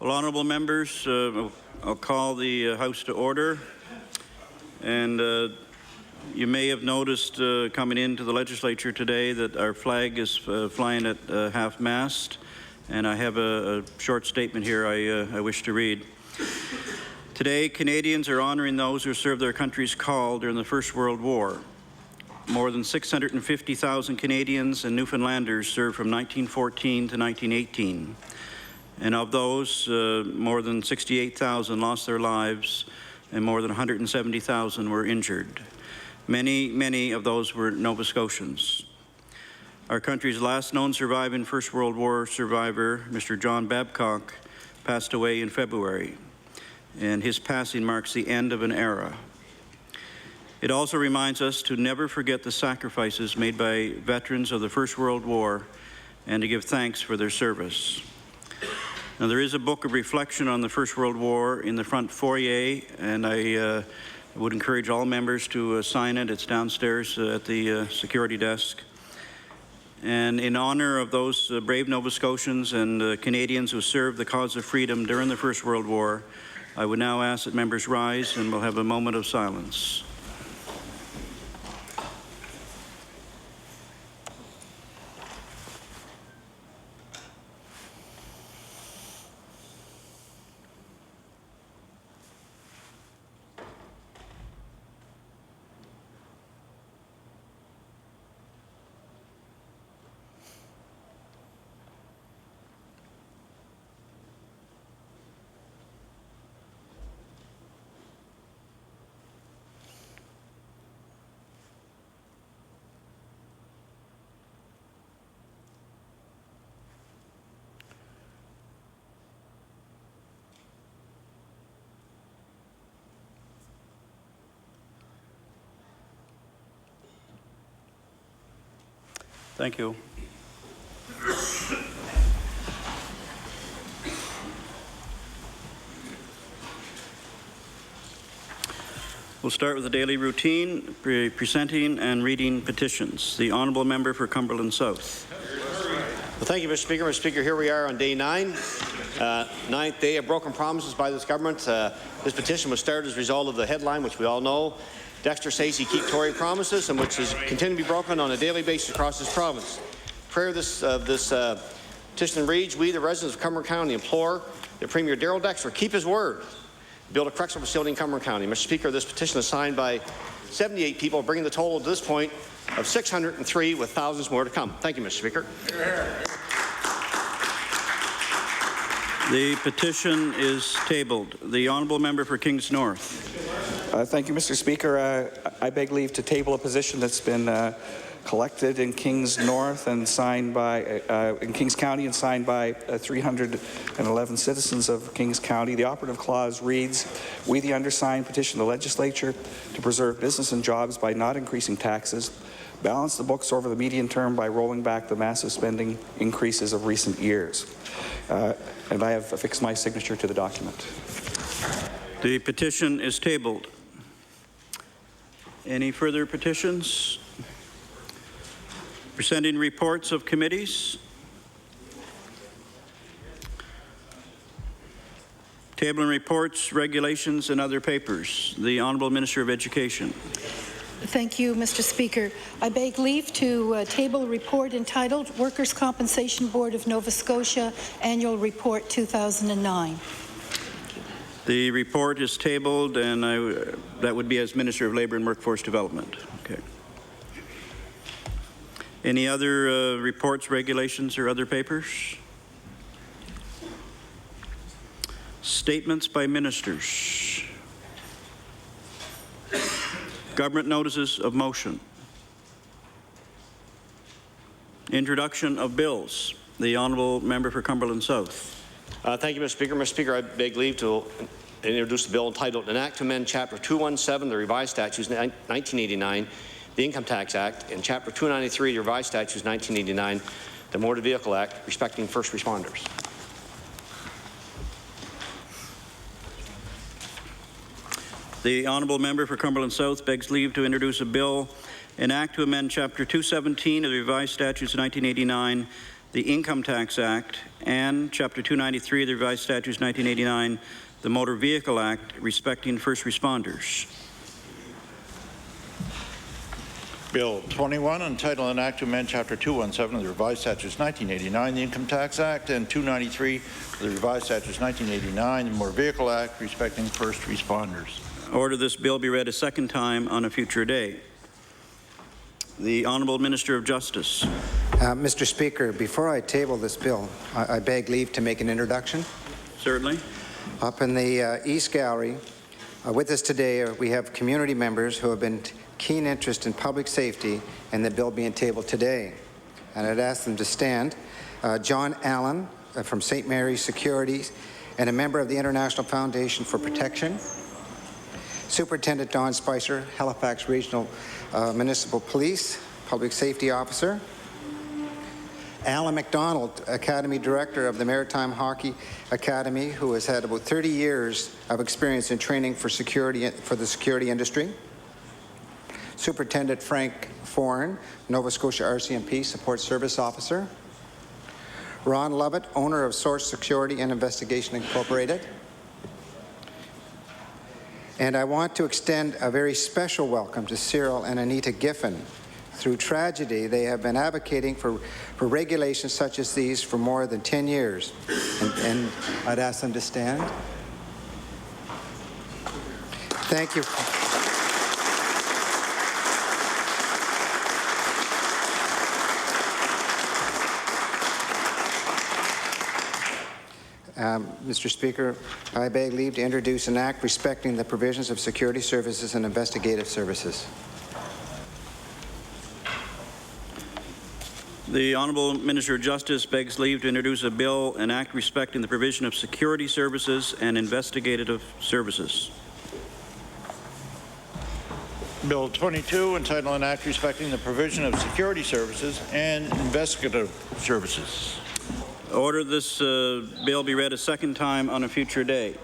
Well, honourable members, I'll call the House to order. And you may have noticed coming into the legislature today that our flag is flying at half-mast. And I have a short statement here I wish to read. Today, Canadians are honouring those who served their country's call during the First World War. More than 650,000 Canadians and Newfoundlanders served from 1914 to 1918. And of those, more than 68,000 lost their lives and more than 170,000 were injured. Many of those were Nova Scotians. Our country's last known surviving First World War survivor, Mr. John Babcock, passed away in February, and his passing marks the end of an era. It also reminds us to never forget the sacrifices made by veterans of the First World War and to give thanks for their service. Now, there is a book of reflection on the First World War in the front foyer, and I would encourage all members to sign it. It's downstairs at the security desk. And in honor of those brave Nova Scotians and Canadians who served the cause of freedom during the First World War, I would now ask that members rise and we'll have a moment of silence. Thank you. We'll start with the daily routine, presenting and reading petitions. The Honourable Member for Cumberland South. Well, thank you, Mr. Speaker. Mr. Speaker, here we are on day 9, ninth day of broken promises by this government. This petition was started as a result of the headline, which we all know. Dexter says he keep Tory promises, and which is continue to be broken on a daily basis across this province. Prayer of this petition reads, we, the residents of Cumberland County, implore that Premier Darrell Dexter keep his word, build a correctional facility in Cumberland County. Mr. Speaker, this petition is signed by 78 people, bringing the total to this point of 603, with thousands more to come. Thank you, Mr. Speaker. The petition is tabled. The Honourable Member for Kings North. Thank you, Mr. Speaker. I beg leave to table a position that's been collected in Kings North and signed by in Kings County and signed by 311 citizens of Kings County. The operative clause reads, we, the undersigned, petition the legislature to preserve business and jobs by not increasing taxes, balance the books over the median term by rolling back the massive spending increases of recent years. And I have affixed my signature to the document. The petition is tabled. Any further petitions? Presenting reports of committees. Tabling reports, regulations, and other papers. The Honourable Minister of Education. Thank you, Mr. Speaker. I beg leave to table a report entitled Workers' Compensation Board of Nova Scotia Annual Report 2009. The report is tabled, and that would be as Minister of Labour and Workforce Development. Okay. Any other reports, regulations, or other papers? Statements by ministers. Government notices of motion. Introduction of bills. The Honourable Member for Cumberland South. Thank you, Mr. Speaker. Mr. Speaker, I beg leave to introduce a bill entitled An Act to Amend Chapter 217 of the Revised Statutes 1989, the Income Tax Act, and Chapter 293 of the Revised Statutes 1989, the Motor Vehicle Act, respecting first responders. The Honourable Member for Cumberland South begs leave to introduce a bill, an act to amend Chapter 217 of the Revised Statutes 1989, the Income Tax Act, and Chapter 293 of the Revised Statutes 1989, the Motor Vehicle Act, respecting first responders. Bill 21, entitled an act to amend Chapter 217 of the Revised Statutes 1989, the Income Tax Act, and 293 of the Revised Statutes 1989, the Motor Vehicle Act, respecting first responders. Order this bill be read a second time on a future day. The Honourable Minister of Justice. Mr. Speaker, before I table this bill, I beg leave to make an introduction. Certainly. Up in the East Gallery, with us today we have community members who have been keen interest in public safety and the bill being tabled today. And I'd ask them to stand. John Allen from St. Mary's Securities and a member of the International Foundation for Protection. Superintendent Don Spicer, Halifax Regional Municipal Police, Public Safety Officer. Alan McDonald, Academy Director of the Maritime Hockey Academy, who has had about 30 years of experience in training for the security industry. Superintendent Frank Foran, Nova Scotia RCMP Support Service Officer. Ron Lovett, owner of Source Security and Investigation Incorporated. And I want to extend a very special welcome to Cyril and Anita Giffen. Through tragedy, they have been advocating for regulations such as these for more than 10 years. And I'd ask them to stand. Thank you. Mr. Speaker, I beg leave to introduce an act respecting the provisions of security services and investigative services. The Honourable Minister of Justice begs leave to introduce a bill and act respecting the provision of security services and investigative services. Bill 22, entitled an act respecting the provision of security services and investigative services. Order this bill be read a second time on a future day.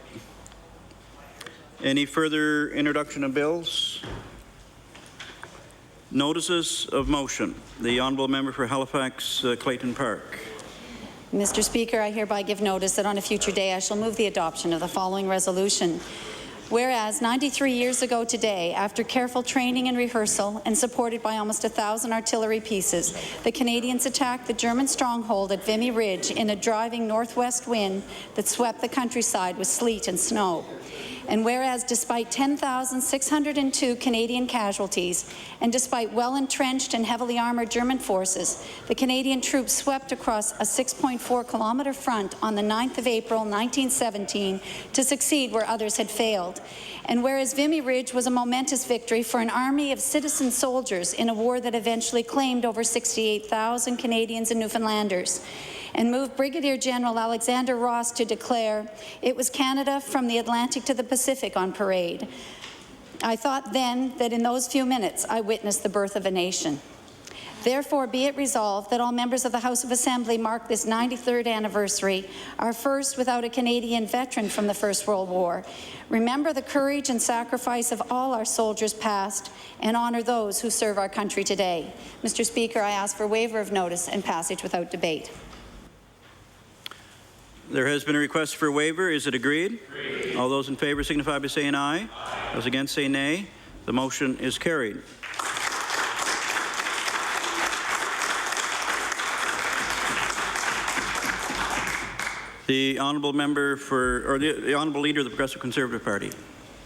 Any further introduction of bills? Notices of motion. The Honourable Member for Halifax, Clayton Park. Mr. Speaker, I hereby give notice that on a future day I shall move the adoption of the following resolution. Whereas 93 years ago today, after careful training and rehearsal and supported by almost 1,000 artillery pieces, the Canadians attacked the German stronghold at Vimy Ridge in a driving northwest wind that swept the countryside with sleet and snow. And whereas despite 10,602 Canadian casualties and despite well-entrenched and heavily armored German forces, the Canadian troops swept across a 6.4-kilometre front on the 9th of April 1917 to succeed where others had failed. And whereas Vimy Ridge was a momentous victory for an army of citizen soldiers in a war that eventually claimed over 68,000 Canadians and Newfoundlanders, and moved Brigadier General Alexander Ross to declare it was Canada from the Atlantic to the Pacific on parade. I thought then that in those few minutes I witnessed the birth of a nation. Therefore, be it resolved that all members of the House of Assembly mark this 93rd anniversary, our first without a Canadian veteran from the First World War. Remember the courage and sacrifice of all our soldiers past and honour those who serve our country today. Mr. Speaker, I ask for waiver of notice and passage without debate. There has been a request for a waiver. Is it agreed? Agreed. All those in favour signify by saying aye. Aye. Those against say nay. The motion is carried. The honourable member for, or the honourable leader of the Progressive Conservative Party.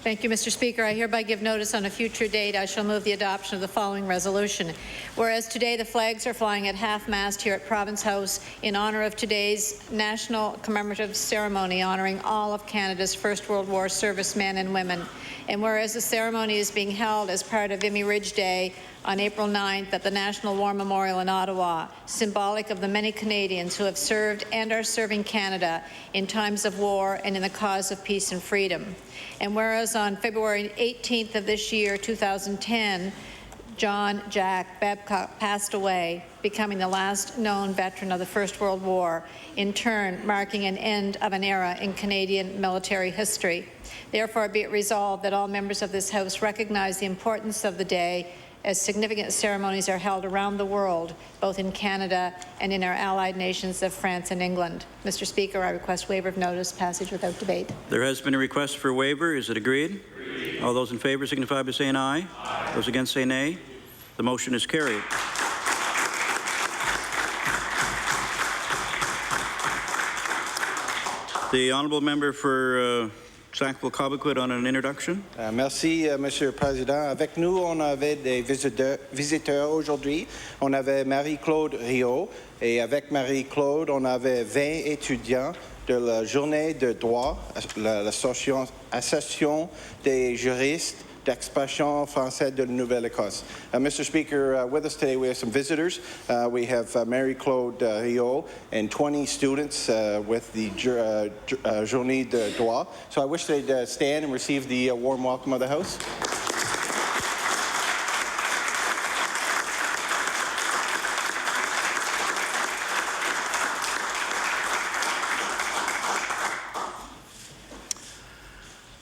Thank you, Mr. Speaker. I hereby give notice on a future date. I shall move the adoption of the following resolution. Whereas today the flags are flying at half-mast here at Province House in honour of today's national commemorative ceremony honouring all of Canada's First World War servicemen and women. And whereas the ceremony is being held as part of Vimy Ridge Day on April 9th at the National War Memorial in Ottawa, symbolic of the many Canadians who have served and are serving Canada in times of war and in the cause of peace and freedom. And whereas on February 18th of this year, 2010, John Jack Babcock passed away, becoming the last known veteran of the First World War, in turn marking an end of an era in Canadian military history. Therefore, be it resolved that all members of this House recognize the importance of the day as significant ceremonies are held around the world, both in Canada and in our allied nations of France and England. Mr. Speaker, I request waiver of notice, passage without debate. There has been a request for waiver. Is it agreed? Agreed. All those in favor signify by saying aye. Aye. Those against say nay. The motion is carried. The honourable member for Sackville-Cobequid on an introduction. Merci, Monsieur le Président. Avec nous, on avait des visiteurs aujourd'hui. On avait Marie-Claude Rio et avec Marie-Claude, on avait 20 étudiants de la journée de droit, l'association des juristes d'expression française de Nouvelle-Écosse. Mr. Speaker, with us today we have some visitors. We have Marie-Claude Rio and 20 students with the Journée de Droit. So I wish they'd stand and receive the warm welcome of the House.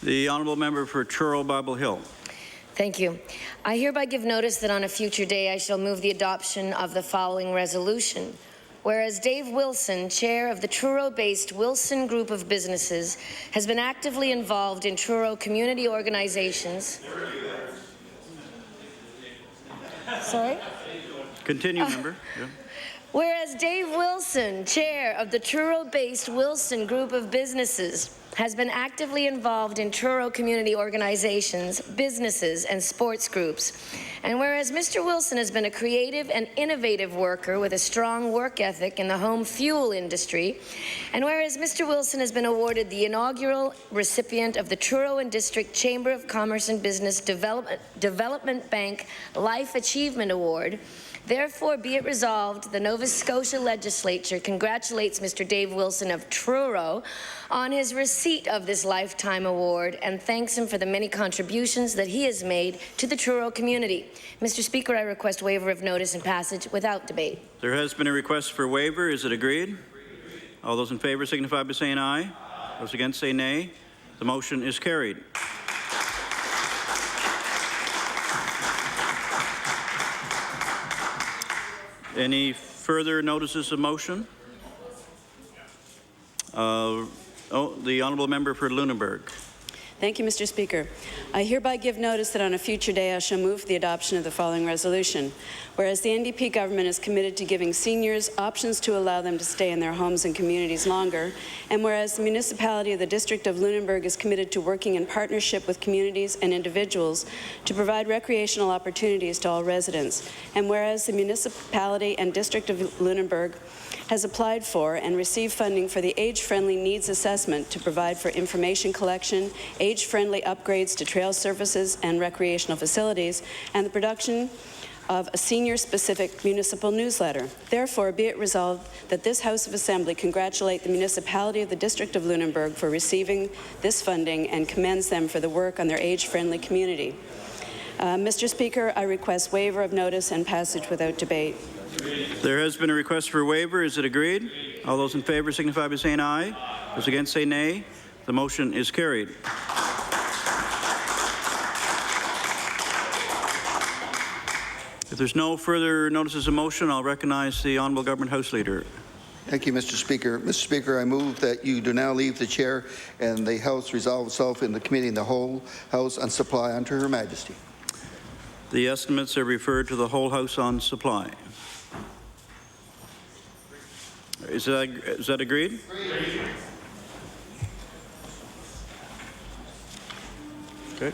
The honourable member for Truro-Bible Hill. Thank you. I hereby give notice that on a future day I shall move the adoption of the following resolution. Whereas Dave Wilson, chair of the Truro-based Wilson Group of Businesses, has been actively involved in Truro community organizations. Sorry? Continue, member. Yeah. Whereas Dave Wilson, chair of the Truro-based Wilson Group of Businesses, has been actively involved in Truro community organizations, businesses, and sports groups. And whereas Mr. Wilson has been a creative and innovative worker with a strong work ethic in the home fuel industry, and whereas Mr. Wilson has been awarded the inaugural recipient of the Truro and District Chamber of Commerce and Business Development Bank Life Achievement Award, therefore, be it resolved, the Nova Scotia Legislature congratulates Mr. Dave Wilson of Truro on his receipt of this Lifetime Award and thanks him for the many contributions that he has made to the Truro community. Mr. Speaker, I request waiver of notice and passage without debate. There has been a request for waiver. Is it agreed? All those in favour signify by saying aye. Those against say nay. The motion is carried. Any further notices of motion? The honourable member for Lunenburg. Thank you, Mr. Speaker. I hereby give notice that on a future day I shall move for the adoption of the following resolution. Whereas the NDP government is committed to giving seniors options to allow them to stay in their homes and communities longer, and whereas the municipality of the District of Lunenburg is committed to working in partnership with communities and individuals to provide recreational opportunities to all residents, and whereas the municipality and District of Lunenburg has applied for and received funding for the age-friendly needs assessment to provide for information collection, age-friendly upgrades to trail services and recreational facilities, and the production of a senior-specific municipal newsletter. Therefore, be it resolved that this House of Assembly congratulate the municipality of the District of Lunenburg for receiving this funding and commends them for the work on their age-friendly community. Mr. Speaker, I request waiver of notice and passage without debate. There has been a request for waiver. Is it agreed? All those in favour signify by saying aye. Those against say nay. The motion is carried. If there's no further notices of motion, I'll recognize the Honourable Government House Leader. Thank you, Mr. Speaker. Mr. Speaker, I move that you do now leave the chair and the House resolve itself in the committee in the whole House on supply unto Her Majesty. The estimates are referred to the whole House on supply. Is that agreed? Okay.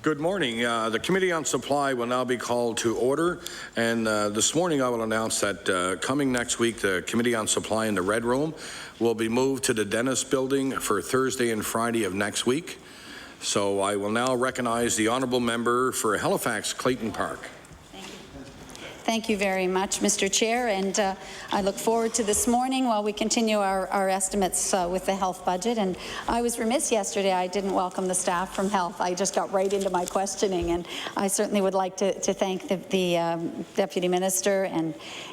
Good morning. The Committee on Supply will now be called to order, and this morning I will announce that coming next week, the Committee on Supply in the Red Room will be moved to the Dennis Building for Thursday and Friday of next week. So I will now recognize the Honourable Member for Halifax Clayton Park. Thank you very much, Mr. Chair, and I look forward to this morning while we continue our estimates with the health budget. And I was remiss yesterday, I didn't welcome the staff from health. I just got right into my questioning, and I certainly would like to thank the Deputy Minister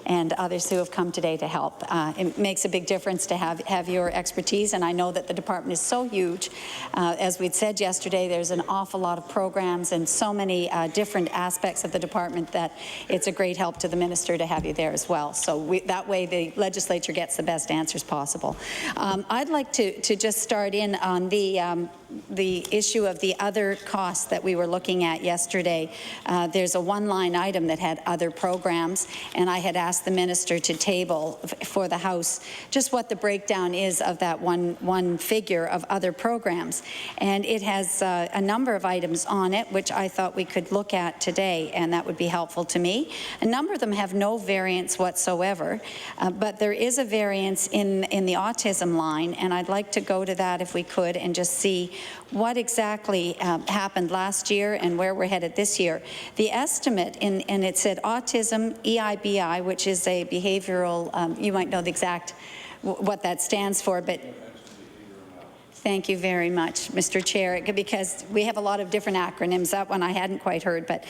and others who have come today to help. It makes a big difference to have your expertise, and I know that the department is so huge. As we'd said yesterday, there's an awful lot of programs and so many different aspects of the department that it's a great help to the minister to have you there as well. So that way the legislature gets the best answers possible. I'd like to just start in on the issue of the other costs that we were looking at yesterday. There's a one-line item that had other programs, and I had asked the minister to table for the House just what the breakdown is of that one figure of other programs. And it has a number of items on it, which I thought we could look at today, and that would be helpful to me. A number of them have no variance whatsoever, but there is a variance in the autism line, and I'd like to go to that if we could and just see what exactly happened last year and where we're headed this year. The estimate, and it said autism, EIBI, which is a behavioral, you might know the exact what that stands for, but thank you very much, Mr. Chair, because we have a lot of different acronyms. That one I hadn't quite heard, but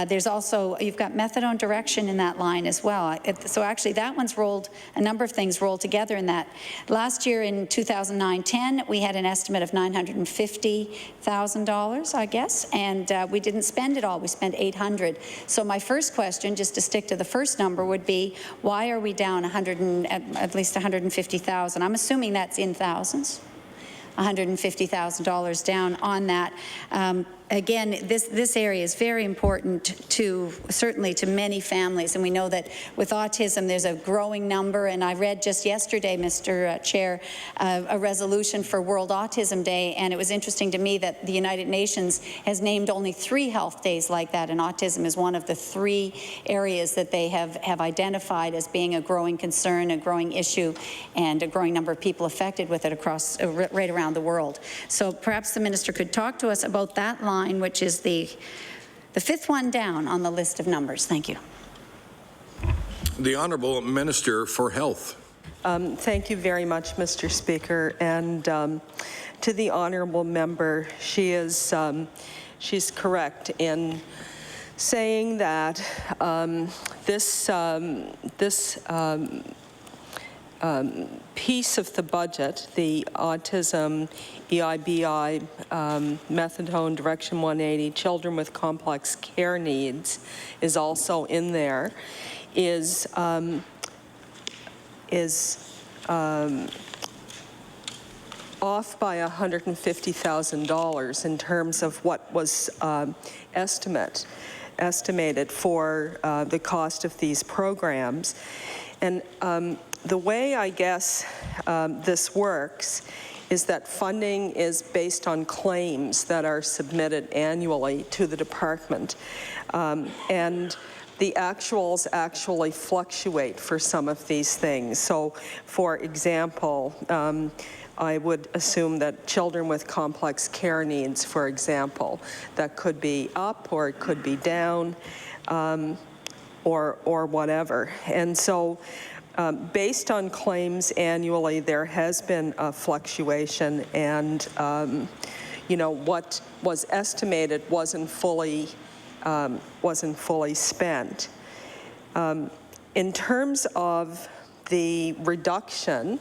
there's also, you've got methadone direction in that line as well. So actually that one's rolled, a number of things rolled together in that. Last year in 2009-10, we had an estimate of $950,000, I guess, and we didn't spend it all. We spent $800. So my first question, just to stick to the first number, would be, why are we down at least $150,000? I'm assuming that's in thousands. $150,000 down on that. Again, this area is very important certainly to many families, and we know that with autism there's a growing number, and I read just yesterday, Mr. Chair, a resolution for World Autism Day, and it was interesting to me that the United Nations has named only 3 health days like that, and autism is one of the 3 areas that they have identified as being a growing concern, a growing issue, and a growing number of people affected with it across right around the world. So perhaps the minister could talk to us about that line, which is the 5th one down on the list of numbers. Thank you. The Honourable Minister for Health. Thank you very much, Mr. Speaker. And to the Honourable Member, she's correct in saying that this piece of the budget, the autism, EIBI, methadone, Direction 180, children with complex care needs is also in there, is off by $150,000 in terms of what was estimated for the cost of these programs. And the way I guess this works is that funding is based on claims that are submitted annually to the department. And the actuals actually fluctuate for some of these things. So, for example, I would assume that children with complex care needs, for example, that could be up or it could be down or whatever. And so, based on claims annually, there has been a fluctuation, and you know, what was estimated wasn't fully spent. In terms of the reduction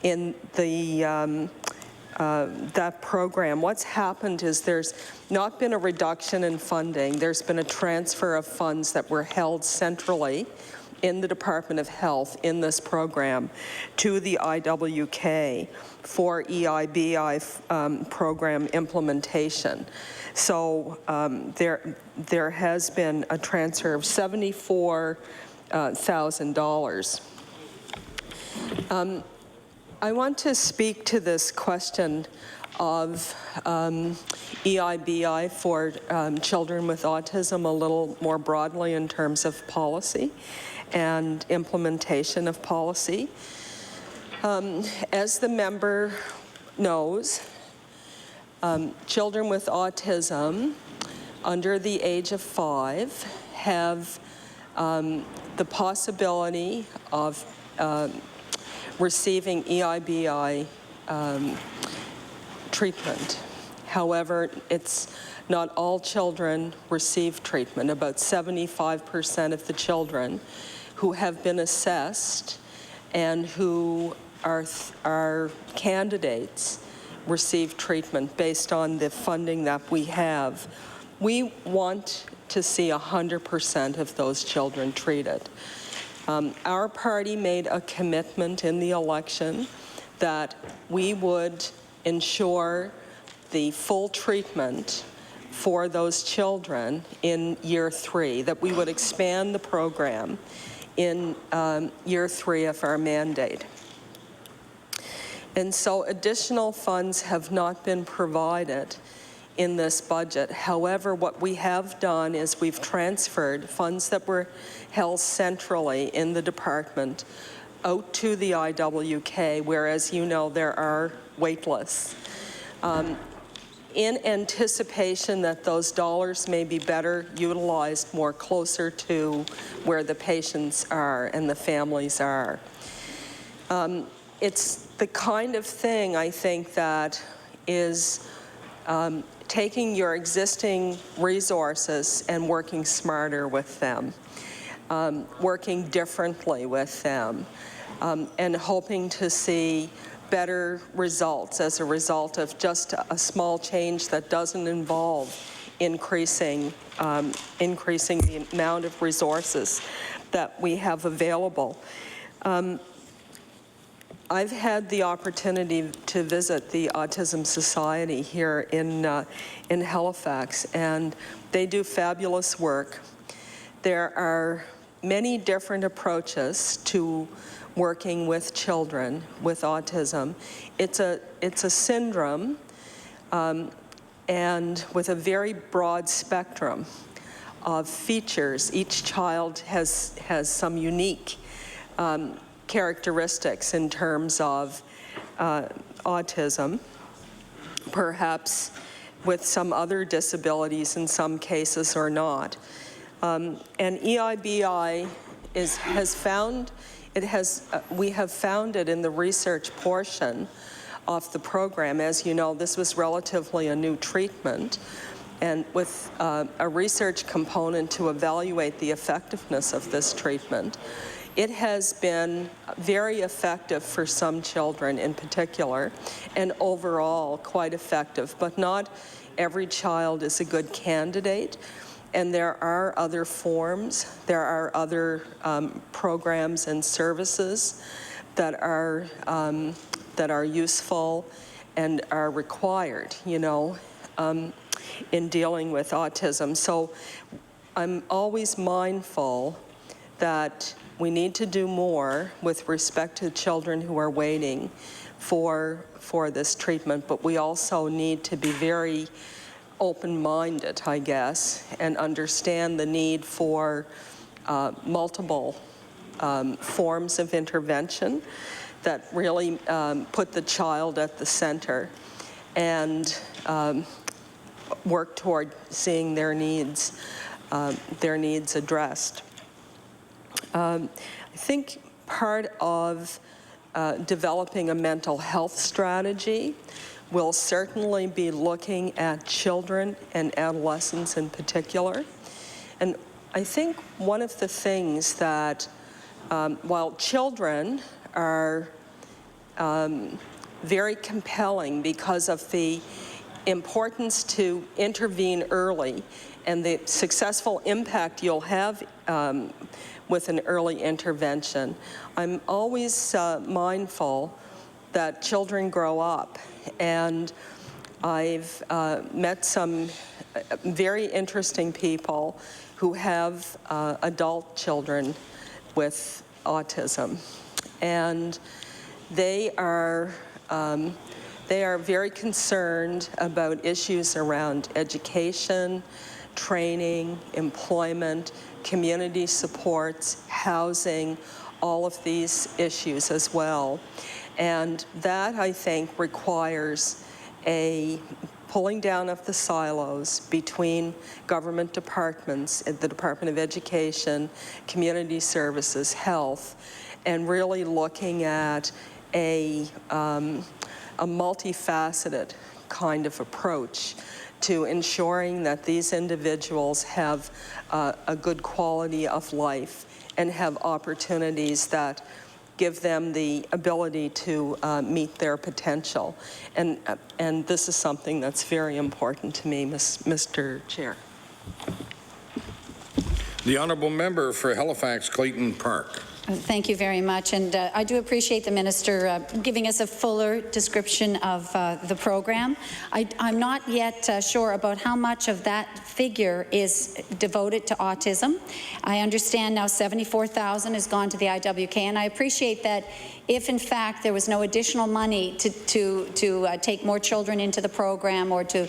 in the that program, what's happened is there's not been a reduction in funding. There's been a transfer of funds that were held centrally in the Department of Health in this program to the IWK for EIBI program implementation. So there has been a transfer of $74,000. I want to speak to this question of EIBI for children with autism a little more broadly in terms of policy and implementation of policy. As the member knows, children with autism under the age of 5 have the possibility of receiving EIBI treatment. However, it's not all children receive treatment. About 75% of the children who have been assessed and who are candidates receive treatment based on the funding that we have. We want to see 100% of those children treated. Our party made a commitment in the election that we would ensure the full treatment for those children in year 3, that we would expand the program in year 3 of our mandate. And so additional funds have not been provided in this budget. However, what we have done is we've transferred funds that were held centrally in the department out to the IWK, where, as you know, there are wait lists. In anticipation that those dollars may be better utilized more closer to where the patients are and the families are. It's the kind of thing, I think, that is taking your existing resources and working smarter with them, working differently with them, and hoping to see better results as a result of just a small change that doesn't involve increasing the amount of resources that we have available. I've had the opportunity to visit the Autism Society here in Halifax, and they do fabulous work. There are many different approaches to working with children with autism. It's a syndrome and with a very broad spectrum of features. Each child has some unique characteristics in terms of autism, perhaps with some other disabilities in some cases or not. And EIBI we have found it in the research portion of the program. As you know, this was relatively a new treatment, and with a research component to evaluate the effectiveness of this treatment. It has been very effective for some children in particular, and overall quite effective, but not every child is a good candidate. And there are other forms, there are other programs and services that are useful and are required, you know, in dealing with autism. So I'm always mindful that we need to do more with respect to children who are waiting for this treatment, but we also need to be very open-minded, I guess, and understand the need for multiple forms of intervention that really put the child at the center and work toward seeing their needs addressed. I think part of developing a mental health strategy will certainly be looking at children and adolescents in particular. And I think one of the things that, while children are very compelling because of the importance to intervene early and the successful impact you'll have with an early intervention. I'm always mindful that children grow up, and I've met some very interesting people who have adult children with autism, and they are very concerned about issues around education, training, employment, community supports, housing, all of these issues as well. And that, I think, requires a pulling down of the silos between government departments, the Department of Education, Community Services, Health, and really looking at a multifaceted kind of approach to ensuring that these individuals have a good quality of life and have opportunities that give them the ability to meet their potential. And this is something that's very important to me, Mr. Chair. The honourable member for Halifax Clayton Park. Thank you very much, and I do appreciate the minister giving us a fuller description of the program. I'm not yet sure about how much of that figure is devoted to autism. I understand now 74,000 has gone to the IWK, and I appreciate that if in fact there was no additional money to take more children into the program or to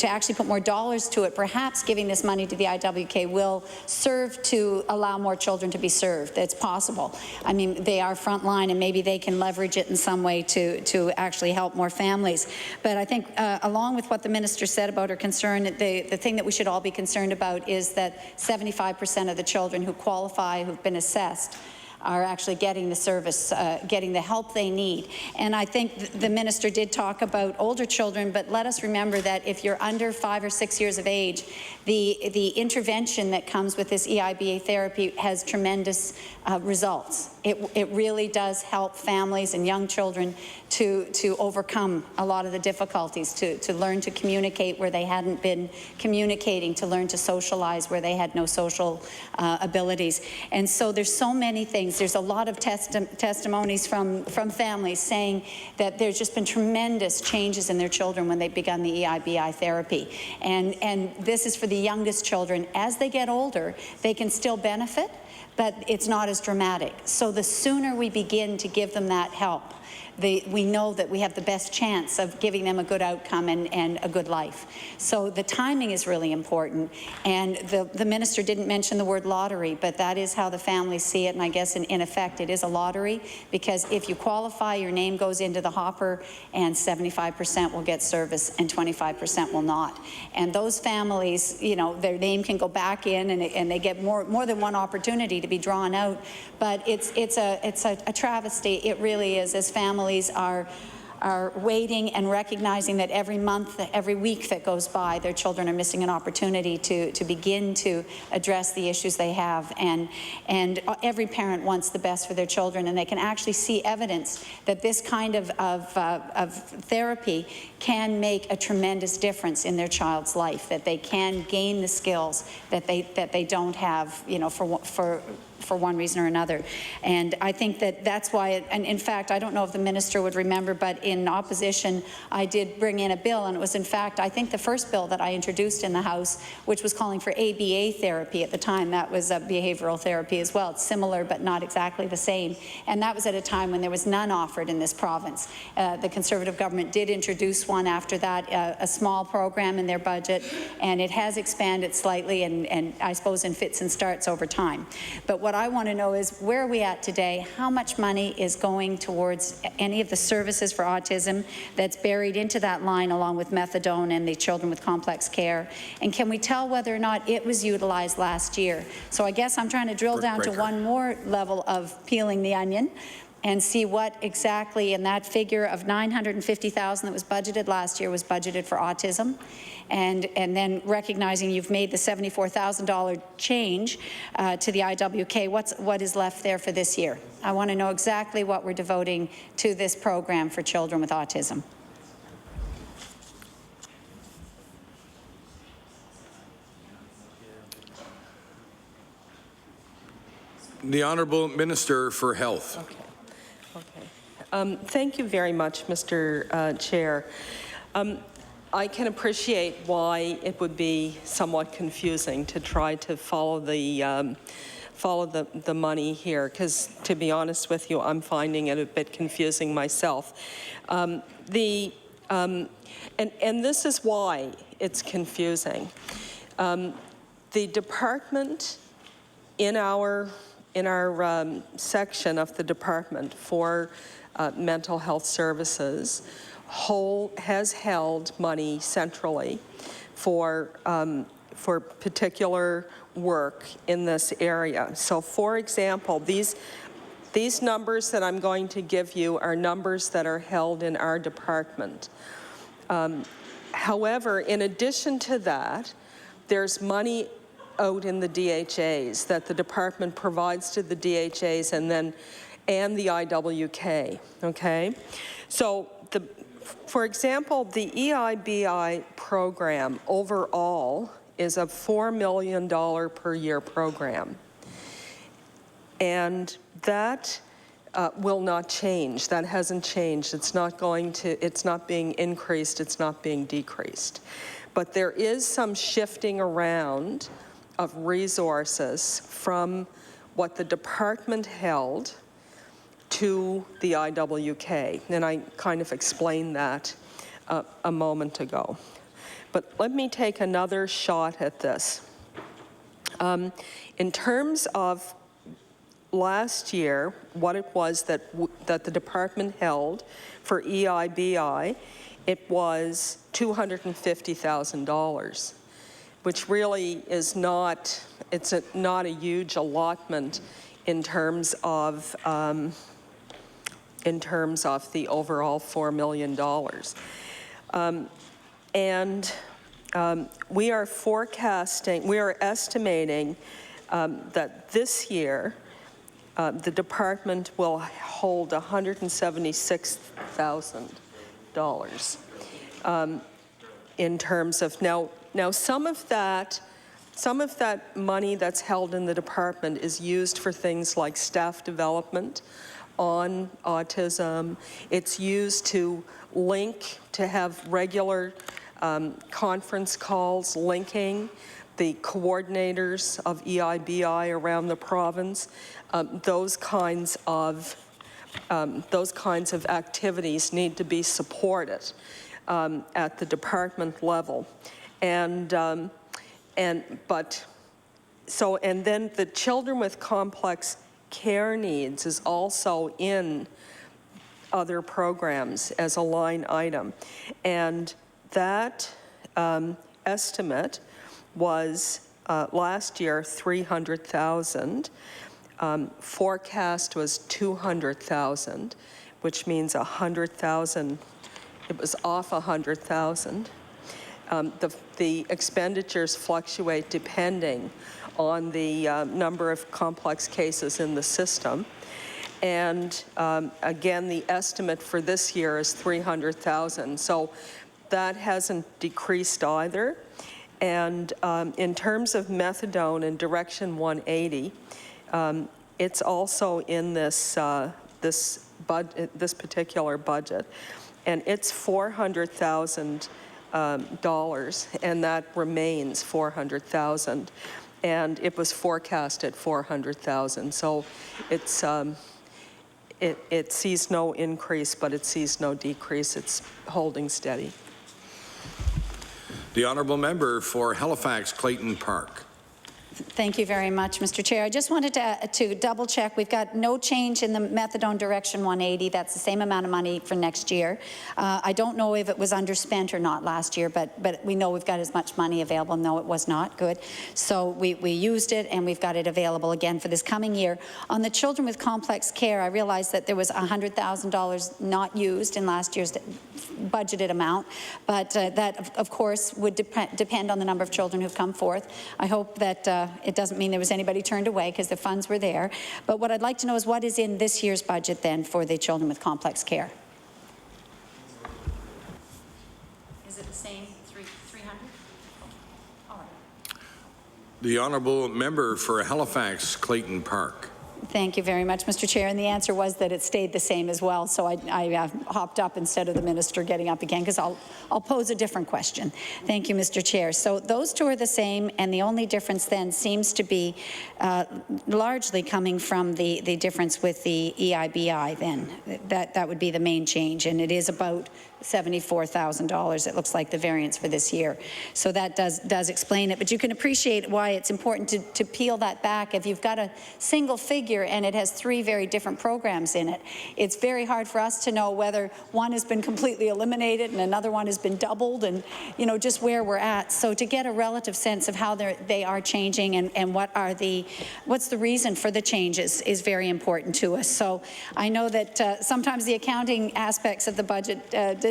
actually put more dollars to it, perhaps giving this money to the IWK will serve to allow more children to be served. It's possible. I mean, they are frontline, and maybe they can leverage it in some way to actually help more families. But I think along with what the minister said about her concern, the thing that we should all be concerned about is that 75% of the children who qualify, who've been assessed, are actually getting the service, getting the help they need. And I think the minister did talk about older children, but let us remember that if you're under 5 or 6 years of age, the intervention that comes with this EIBA therapy has tremendous results. It really does help families and young children to overcome a lot of the difficulties, to learn to communicate where they hadn't been communicating, to learn to socialize where they had no social abilities. And so there's so many things. There's a lot of testimonies from families saying that there's just been tremendous changes in their children when they've begun the EIBI therapy. And this is for the youngest children. As they get older, they can still benefit, but it's not as dramatic. So the sooner we begin to give them that help, we know that we have the best chance of giving them a good outcome and a good life. So the timing is really important. And the minister didn't mention the word lottery, but that is how the families see it. And I guess in effect it is a lottery, because if you qualify, your name goes into the hopper, and 75% will get service and 25% will not. And those families, you know, their name can go back in, and they get more than one opportunity to be drawn out. But it's a travesty. It really is, as families are waiting and recognizing that every month, every week that goes by, their children are missing an opportunity to begin to address the issues they have. And every parent wants the best for their children, and they can actually see evidence that this kind of therapy can make a tremendous difference in their child's life, that they can gain the skills that they don't have, you know, for one reason or another. And I think that's why, and in fact, I don't know if the minister would remember, but in opposition, I did bring in a bill, and it was in fact, I think the first bill that I introduced in the House, which was calling for ABA therapy at the time. That was behavioral therapy as well. It's similar, but not exactly the same. And that was at a time when there was none offered in this province. The Conservative government did introduce one after that, a small program in their budget, and it has expanded slightly, and I suppose in fits and starts over time. But what I want to know is, where are we at today? How much money is going towards any of the services for autism that's buried into that line, along with methadone and the children with complex care? And can we tell whether or not it was utilized last year? So I guess I'm trying to drill down to one more level of peeling the onion and see what exactly in that figure of $950,000 that was budgeted last year was budgeted for autism. And then recognizing you've made the $74,000 change to the IWK, what is left there for this year? I want to know exactly what we're devoting to this program for children with autism. The Honourable Minister for Health. Okay. Thank you very much, Mr. Chair. I can appreciate why it would be somewhat confusing to try to follow the money here, because to be honest with you, I'm finding it a bit confusing myself. And this is why it's confusing. The department in our section of the department for mental health services has held money centrally for particular work in this area. So, for example, these numbers that I'm going to give you are numbers that are held in our department. However, in addition to that, there's money out in the DHAs that the department provides to the DHAs and the IWK, okay? So, for example, the EIBI program overall is a $4 million per year program. And that will not change. That hasn't changed. It's not being increased, it's not being decreased. But there is some shifting around of resources from what the department held to the IWK. And I kind of explained that a moment ago. But let me take another shot at this. In terms of last year, what it was that the department held for EIBI, it was $250,000, which really is not, not a huge allotment in terms of the overall $4 million. We are estimating that this year the department will hold $176,000 in terms of now some of that money that's held in the department is used for things like staff development on autism. It's used to have regular conference calls linking the coordinators of EIBI around the province. Those kinds of activities need to be supported at the department level, and then the children with complex care needs is also in other programs as a line item, and that estimate was last year $300,000. Forecast was $200,000, which means $100,000. It was off $100,000. The expenditures fluctuate depending on the number of complex cases in the system. And again, the estimate for this year is $300,000. So that hasn't decreased either. And in terms of methadone and Direction 180, it's also in this particular budget, and it's $400,000, and that remains $400,000, and it was forecast at $400,000. So it sees no increase, but it sees no decrease. It's holding steady. The Honourable Member for Halifax Clayton Park. Thank you very much, Mr. Chair. I just wanted to double check. We've got no change in the methadone Direction 180. That's the same amount of money for next year. I don't know if it was underspent or not last year, but we know we've got as much money available. No, it was not. Good. So we used it, and we've got it available again for this coming year. On the children with complex care, I realized that there was $100,000 not used in last year's budgeted amount, but that, of course, would depend on the number of children who've come forth. I hope that it doesn't mean there was anybody turned away, because the funds were there. But what I'd like to know is what is in this year's budget then for the children with complex care? Is it the same 300? All right. The Honourable Member for Halifax Clayton Park. Thank you very much, Mr. Chair. And the answer was that it stayed the same as well. So I hopped up instead of the minister getting up again, because I'll pose a different question. Thank you, Mr. Chair. So those two are the same, and the only difference then seems to be largely coming from the difference with the EIBI then. That would be the main change, and it is about $74,000, it looks like, the variance for this year. So that does explain it. But you can appreciate why it's important to peel that back. If you've got a single figure and it has 3 very different programs in it, it's very hard for us to know whether one has been completely eliminated and another one has been doubled, and just where we're at. So to get a relative sense of how they are changing and what's the reason for the changes is very important to us. So I know that sometimes the accounting aspects of the budget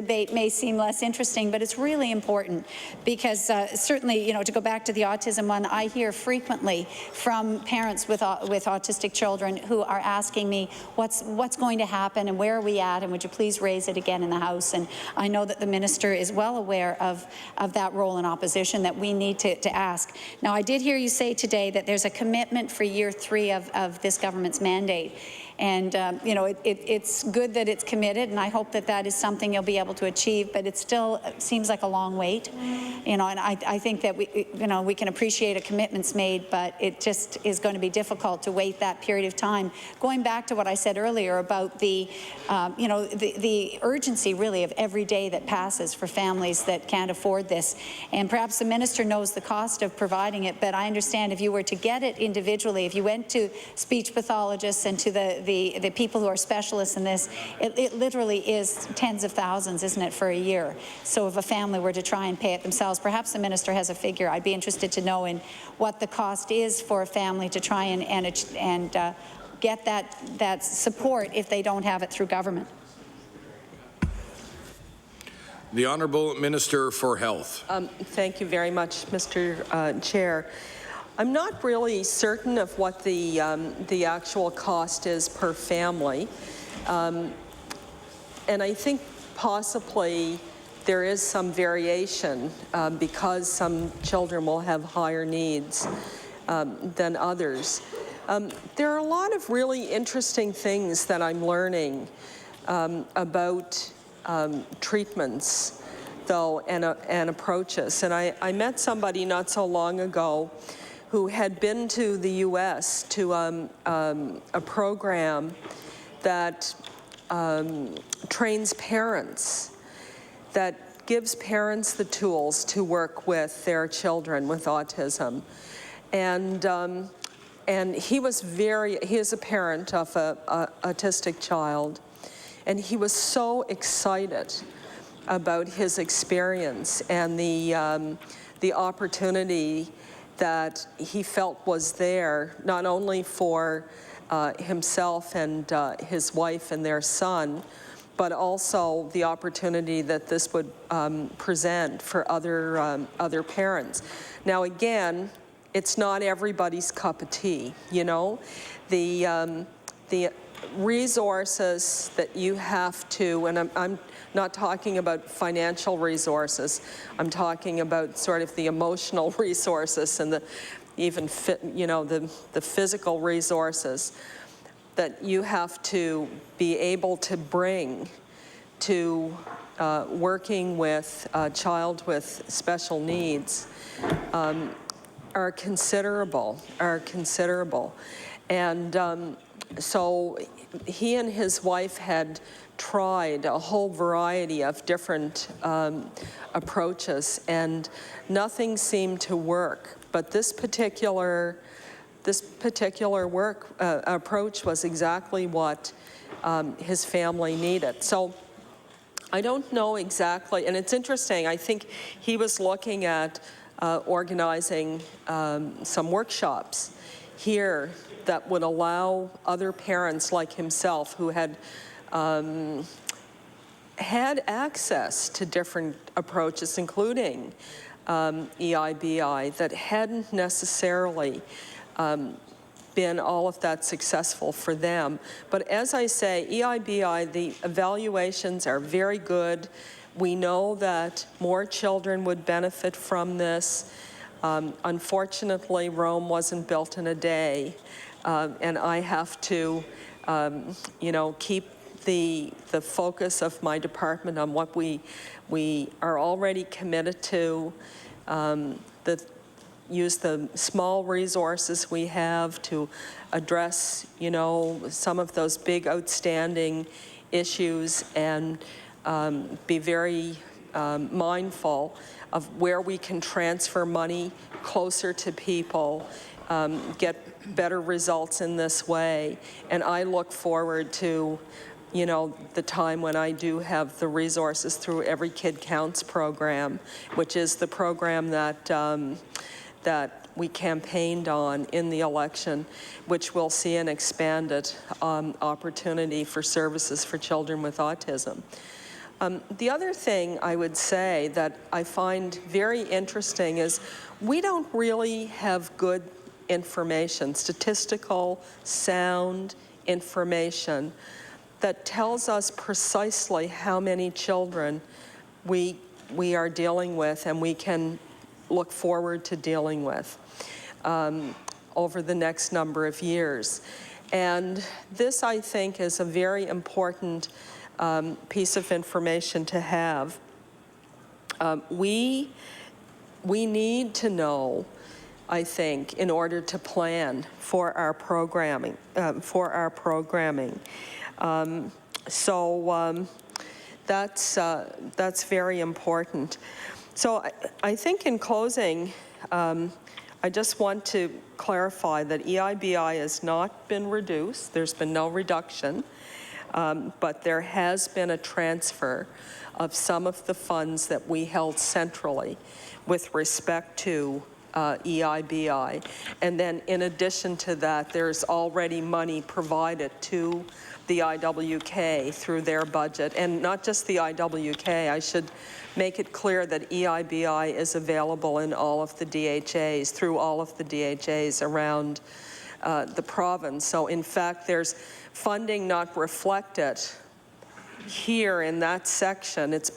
debate may seem less interesting, but it's really important, because certainly, to go back to the autism one, I hear frequently from parents with autistic children who are asking me what's going to happen and where are we at, and would you please raise it again in the House. And I know that the minister is well aware of that role in opposition that we need to ask. Now, I did hear you say today that there's a commitment for year 3 of this government's mandate. And, it's good that it's committed, and I hope that is something you'll be able to achieve, but it still seems like a long wait. And I think that we can appreciate a commitment's made, but it just is going to be difficult to wait that period of time. Going back to what I said earlier about the urgency, really, of every day that passes for families that can't afford this. And perhaps the minister knows the cost of providing it, but I understand if you were to get it individually, if you went to speech pathologists and to the people who are specialists in this, it literally is tens of thousands, isn't it, for a year? So if a family were to try and pay it themselves, perhaps the minister has a figure. I'd be interested to know in what the cost is for a family to try and get that support if they don't have it through government. The Honourable Minister for Health. Thank you very much, Mr. Chair. I'm not really certain of what the actual cost is per family, and I think possibly there is some variation because some children will have higher needs than others. There are a lot of really interesting things that I'm learning about treatments, though, and approaches. And I met somebody not so long ago who had been to the U.S. to a program that trains parents, that gives parents the tools to work with their children with autism. And he is a parent of an autistic child, and he was so excited about his experience and the opportunity that he felt was there, not only for himself and his wife and their son, but also the opportunity that this would present for other parents. Now, again, it's not everybody's cup of tea, The resources that you have to, and I'm not talking about financial resources, I'm talking about sort of the emotional resources and the physical resources that you have to be able to bring to working with a child with special needs are considerable. And so he and his wife had tried a whole variety of different approaches, and nothing seemed to work. But this particular approach was exactly what his family needed. So I don't know exactly, and it's interesting. I think he was looking at organizing some workshops here that would allow other parents like himself who had access to different approaches, including EIBI, that hadn't necessarily been all of that successful for them. But as I say, EIBI, the evaluations are very good. We know that more children would benefit from this. Unfortunately, Rome wasn't built in a day. and I have to, keep the focus of my department on what we are already committed to, use the small resources we have to address, some of those big outstanding issues, and be very mindful of where we can transfer money closer to people, get better results in this way. And I look forward to, the time when I do have the resources through Every Kid Counts program, which is the program that we campaigned on in the election, which will see an expanded opportunity for services for children with autism. The other thing I would say that I find very interesting is we don't really have good information, statistical, sound information that tells us precisely how many children we are dealing with and we can look forward to dealing with over the next number of years. And this, I think, is a very important piece of information to have. We need to know, I think, in order to plan for our programming, that's very important. So I think in closing, I just want to clarify that EIBI has not been reduced. There's been no reduction, but there has been a transfer of some of the funds that we held centrally with respect to EIBI. And then in addition to that, there's already money provided to the IWK through their budget. And not just the IWK, I should make it clear that EIBI is available in all of the DHAs, through all of the DHAs around the province. So in fact, there's funding not reflected here in that section. It's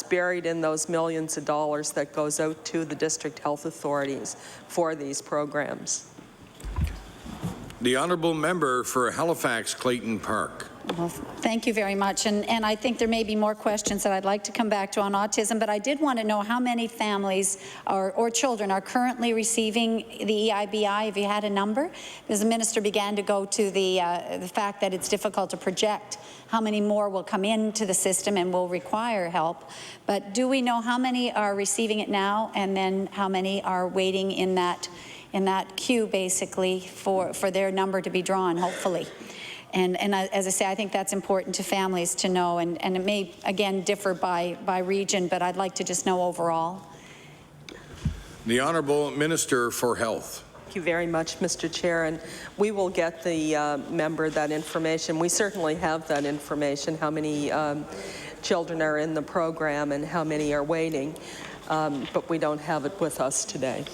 buried in those millions of dollars that goes out to the district health authorities for these programs. The honourable member for Halifax Clayton Park. Well, thank you very much. And I think there may be more questions that I'd like to come back to on autism, but I did want to know how many families or children are currently receiving the EIBI. Have you had a number? Because the minister began to go to the fact that it's difficult to project how many more will come into the system and will require help. But do we know how many are receiving it now, and then how many are waiting in that queue, basically, for their number to be drawn, hopefully? And as I say, I think that's important to families to know, and it may, again, differ by region, but I'd like to just know overall. The Honourable Minister for Health. Thank you very much, Mr. Chair, and we will get the member that information. We certainly have that information, how many children are in the program and how many are waiting, but we don't have it with us today.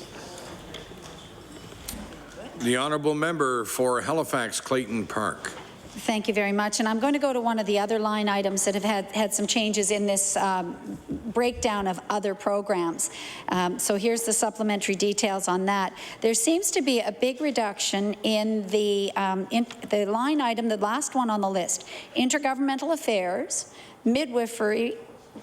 The Honourable Member for Halifax Clayton Park. Thank you very much. And I'm going to go to one of the other line items that have had some changes in this breakdown of other programs. So here's the supplementary details on that. There seems to be a big reduction in the line item, the last one on the list, intergovernmental affairs, midwifery,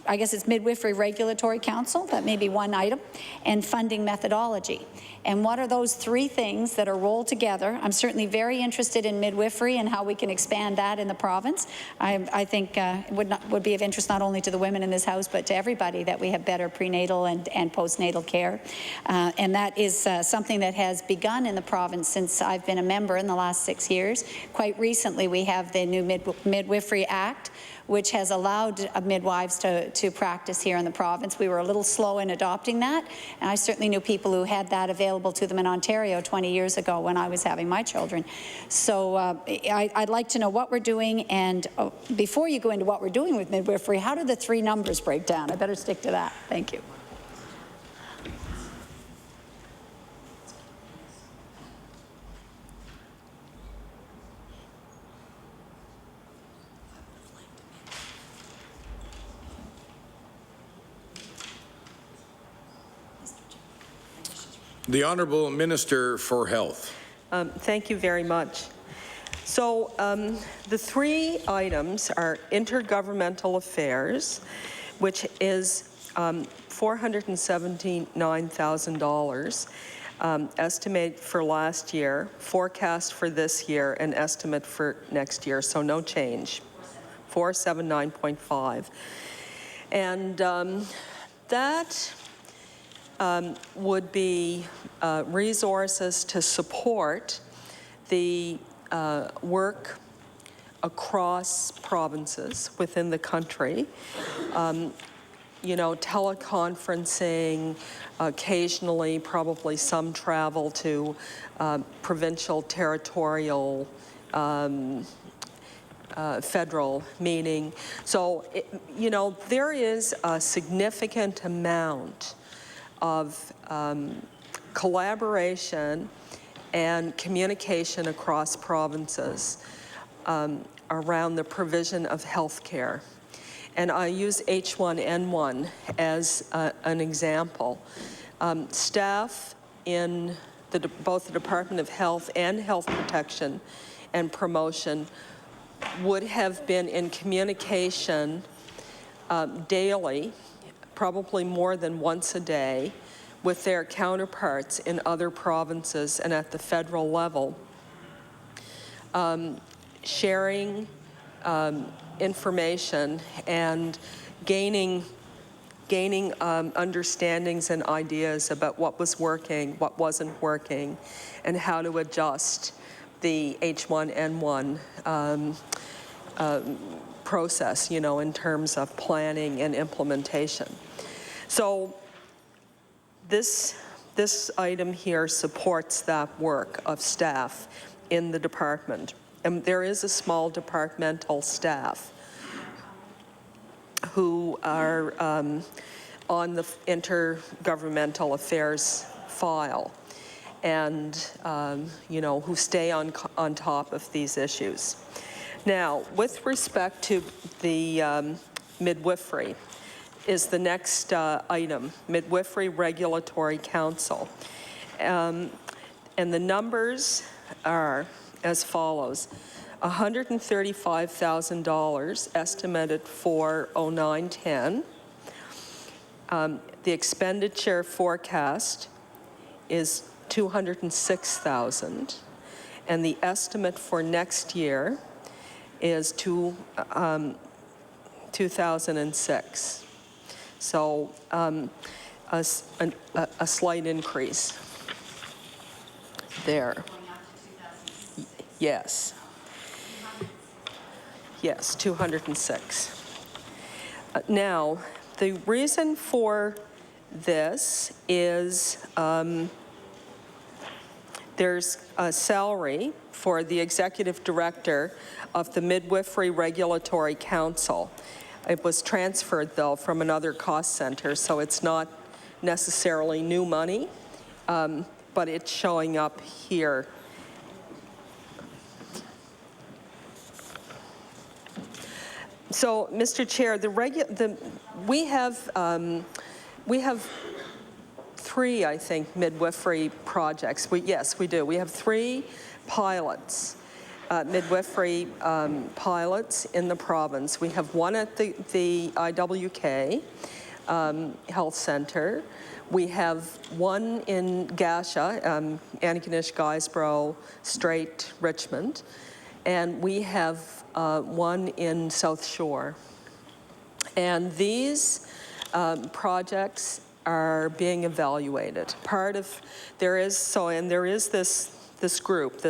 I guess it's Midwifery Regulatory Council, that may be one item, and funding methodology. And what are those three things that are rolled together? I'm certainly very interested in midwifery and how we can expand that in the province. I think it would be of interest not only to the women in this House, but to everybody, that we have better prenatal and postnatal care. And that is something that has begun in the province since I've been a member in the last 6 years. Quite recently, we have the new Midwifery Act, which has allowed midwives to practice here in the province. We were a little slow in adopting that, and I certainly knew people who had that available to them in Ontario 20 years ago when I was having my children. So I'd like to know what we're doing, and before you go into what we're doing with midwifery, how do the three numbers break down? I better stick to that. Thank you. The Honourable Minister for Health. Thank you very much. So the three items are intergovernmental affairs, which is $479,000, estimate for last year, forecast for this year, and estimate for next year, so no change, 479.5. And that would be resources to support the work across provinces within the country. You know, teleconferencing, occasionally probably some travel to provincial, territorial, federal meeting. So, you know, there is a significant amount of collaboration and communication across provinces around the provision of health care. And I use H1N1 as an example. Staff in both the Department of Health and Health Protection and Promotion would have been in communication daily, probably more than once a day, with their counterparts in other provinces and at the federal level, sharing information and gaining understandings and ideas about what was working, what wasn't working, and how to adjust the H1N1 process, you know, in terms of planning and implementation. So this item here supports that work of staff in the department. And there is a small departmental staff who are on the intergovernmental affairs file and, you know, who stay on top of these issues. Now, with respect to the midwifery, is the next item, Midwifery Regulatory Council. And the numbers are as follows: $135,000 estimated for 09-10. The expenditure forecast is $206,000, and the estimate for next year is $2,006. So a slight increase there. Yes. Yes, 206. Now, the reason for this is there's a salary for the executive director of the Midwifery Regulatory Council. It was transferred, though, from another cost center, so it's not necessarily new money, but it's showing up here. So, Mr. Chair, we have three, I think, midwifery projects. Yes, we do. We have three pilots, midwifery pilots in the province. We have one at the IWK Health Center. We have one in Gasha, Antigonish, Guysborough, Strait, Richmond. And we have one in South Shore. And these projects are being evaluated. There is this group,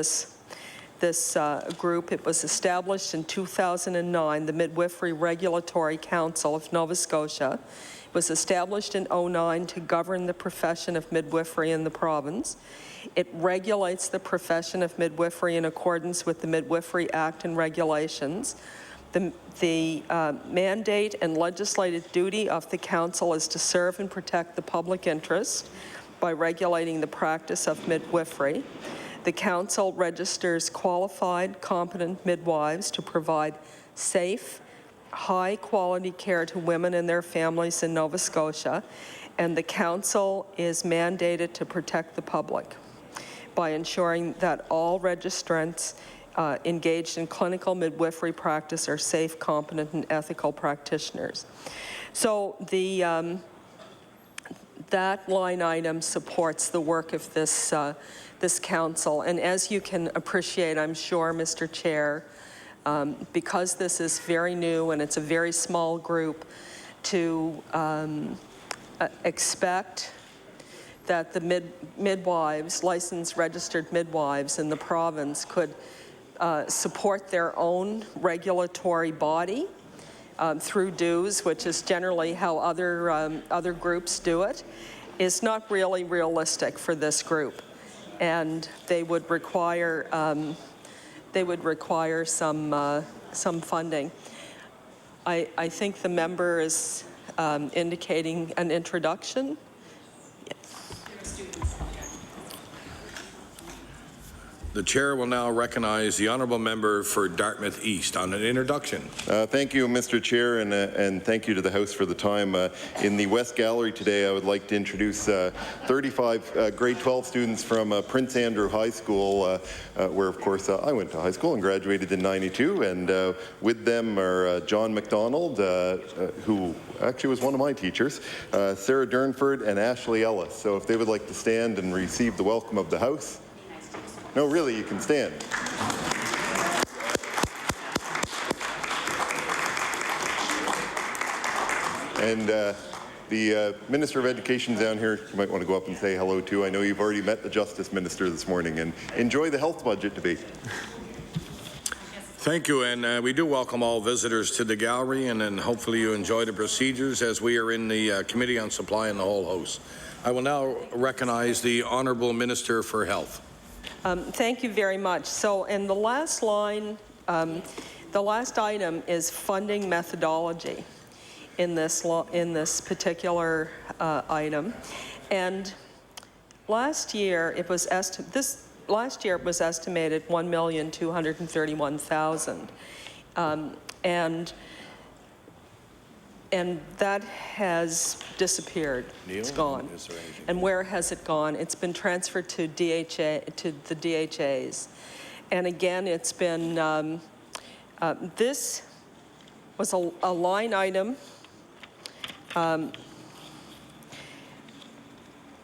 group, it was established in 2009, the Midwifery Regulatory Council of Nova Scotia. It was established in 2009 to govern the profession of midwifery in the province. It regulates the profession of midwifery in accordance with the Midwifery Act and regulations. The mandate and legislative duty of the council is to serve and protect the public interest by regulating the practice of midwifery. The council registers qualified, competent midwives to provide safe, high-quality care to women and their families in Nova Scotia, and the council is mandated to protect the public. by ensuring that all registrants engaged in clinical midwifery practice are safe, competent, and ethical practitioners. So that line item supports the work of this council. And as you can appreciate, I'm sure, Mr. Chair, because this is very new and it's a very small group, to expect that the midwives, licensed registered midwives in the province could support their own regulatory body through dues, which is generally how other groups do it, is not really realistic for this group, and they would require some funding. I think the member is indicating an introduction. The chair will now recognize the honourable member for Dartmouth East on an introduction. Thank you, Mr. Chair, and thank you to the House for the time. In the West Gallery today, I would like to introduce 35 grade 12 students from Prince Andrew High School, where, of course, I went to high school and graduated in '92. And with them are John McDonald, who actually was one of my teachers, Sarah Durnford, and Ashley Ellis. So if they would like to stand and receive the welcome of the House. No, really, you can stand. And the Minister of Education down here, you might want to go up and say hello to. I know you've already met the Justice Minister this morning, and enjoy the health budget debate. Thank you, and we do welcome all visitors to the gallery, and then hopefully you enjoy the procedures as we are in the Committee on Supply and the whole House. I will now recognize the Honourable Minister for Health. Thank you very much. So in the last line, the last item is funding methodology in this particular item. And last year it was estimated $1,231,000, and that has disappeared. It's gone. And where has it gone? It's been transferred to the DHAs. And again, it's been, this was a line item.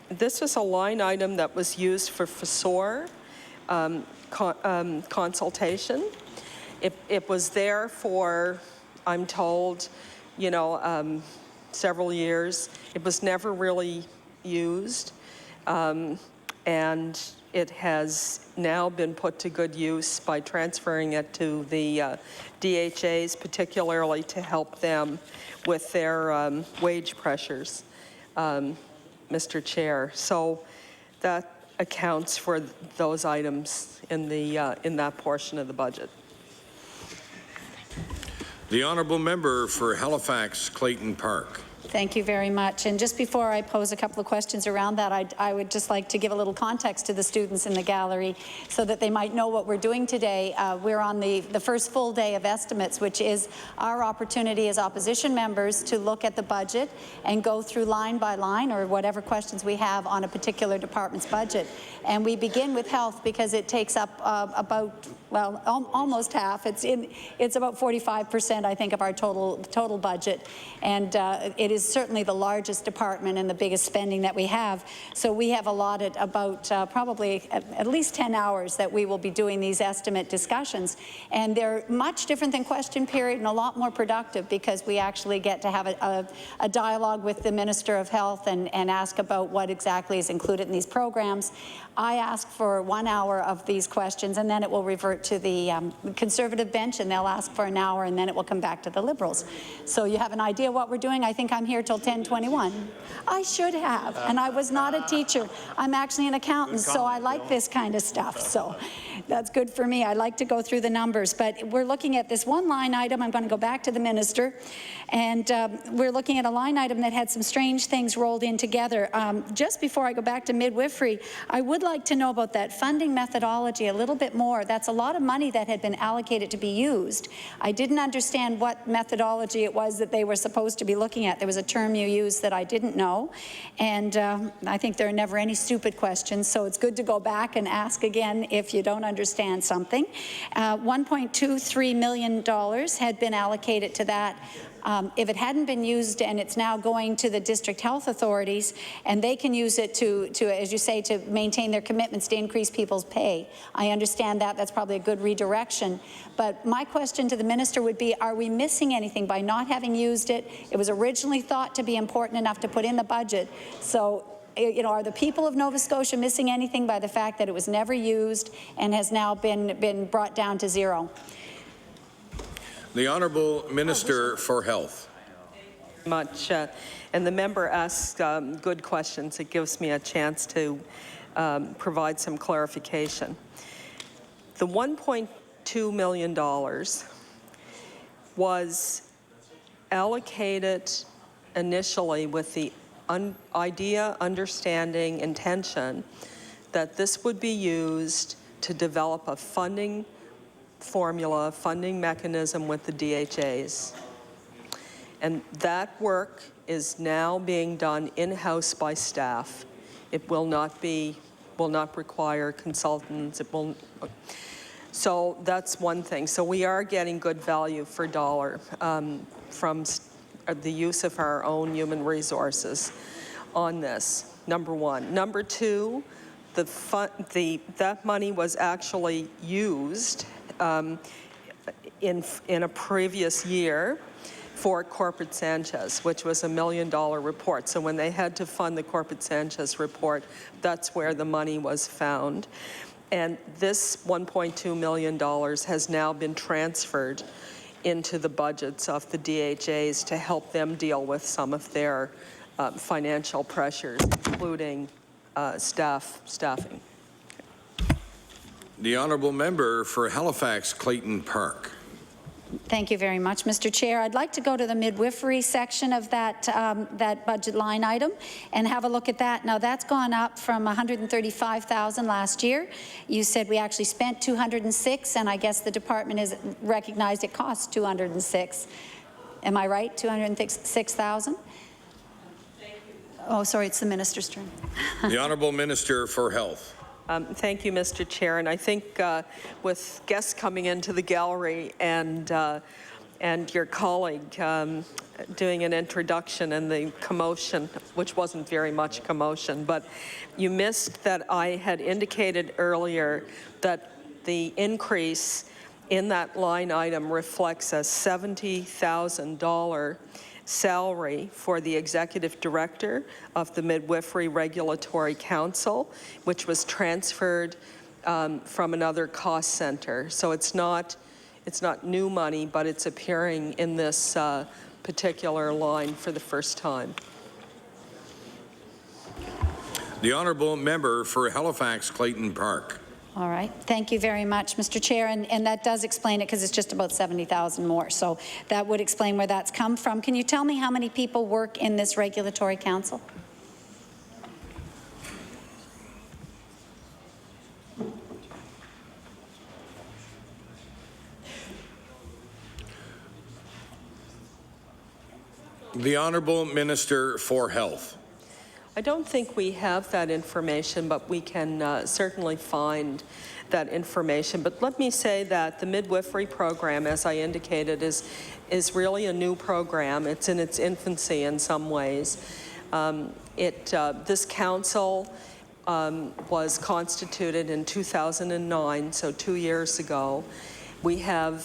This was a line item that was used for FSOR consultation. It was there for, I'm told, several years. It was never really used, and it has now been put to good use by transferring it to the DHAs, particularly to help them with their wage pressures, Mr. Chair. So that accounts for those items in that portion of the budget. The Honourable Member for Halifax Clayton Park. Thank you very much. And just before I pose a couple of questions around that, I would just like to give a little context to the students in the gallery so that they might know what we're doing today. We're on the first full day of estimates, which is our opportunity as opposition members to look at the budget and go through line by line or whatever questions we have on a particular department's budget. And we begin with health because it takes up about, well, almost half. It's about 45%, I think, of our total budget. And it is certainly the largest department and the biggest spending that we have. So we have allotted about probably at least 10 hours that we will be doing these estimate discussions. And they're much different than question period and a lot more productive because we actually get to have a dialogue with the Minister of Health and ask about what exactly is included in these programs. I ask for 1 hour of these questions, and then it will revert to the Conservative bench, and they'll ask for an hour, and then it will come back to the Liberals. So you have an idea what we're doing. I think I'm here till 10:21. I should have, and I was not a teacher. I'm actually an accountant, so I like this kind of stuff. So That's good for me. I like to go through the numbers, but we're looking at this one line item. I'm going to go back to the minister, and we're looking at a line item that had some strange things rolled in together. Just before I go back to midwifery, I would like to know about that funding methodology a little bit more. That's a lot of money that had been allocated to be used. I didn't understand what methodology it was that they were supposed to be looking at. There was a term you used that I didn't know, and I think there are never any stupid questions, so it's good to go back and ask again if you don't understand something. $1.23 million had been allocated to that. If it hadn't been used and it's now going to the district health authorities and they can use it to, as you say, to maintain their commitments to increase people's pay, I understand that. That's probably a good redirection. But my question to the minister would be, are we missing anything by not having used it? It was originally thought to be important enough to put in the budget. So, you know, are the people of Nova Scotia missing anything by the fact that it was never used and has now been brought down to zero? The Honourable Minister for Health. Much, and the member asks good questions. It gives me a chance to provide some clarification. The $1.2 million was allocated initially with the idea, understanding, intention that this would be used to develop a funding formula, funding mechanism with the DHAs. And that work is now being done in-house by staff. It will not require consultants. So that's one thing. So we are getting good value for dollar from the use of our own human resources on this, number one. Number two, that money was actually used in a previous year for Corporate Sanchez, which was $1 million report. So when they had to fund the Corporate Sanchez report, that's where the money was found. And this $1.2 million has now been transferred into the budgets of the DHAs to help them deal with some of their financial pressures, including staffing. The Honourable Member for Halifax Clayton Park. Thank you very much, Mr. Chair. I'd like to go to the midwifery section of that budget line item and have a look at that. Now, that's gone up from $135,000 last year. You said we actually spent $206, and I guess the department has recognized it costs $206. Am I right? $206,000? Oh, sorry, it's the minister's turn. The Honourable Minister for Health. Thank you, Mr. Chair. And I think with guests coming into the gallery and your colleague doing an introduction and the commotion, which wasn't very much commotion, but you missed that I had indicated earlier that the increase in that line item reflects a $70,000 salary for the executive director of the Midwifery Regulatory Council, which was transferred from another cost center. So it's not new money, but it's appearing in this particular line for the first time. The Honourable Member for Halifax Clayton Park. All right. Thank you very much, Mr. Chair. And that does explain it because it's just about 70,000 more. So that would explain where that's come from. Can you tell me how many people work in this regulatory council? The Honourable Minister for Health. I don't think we have that information, but we can certainly find that information. But let me say that the midwifery program, as I indicated, is really a new program. It's in its infancy in some ways. This council was constituted in 2009, so 2 years ago. We have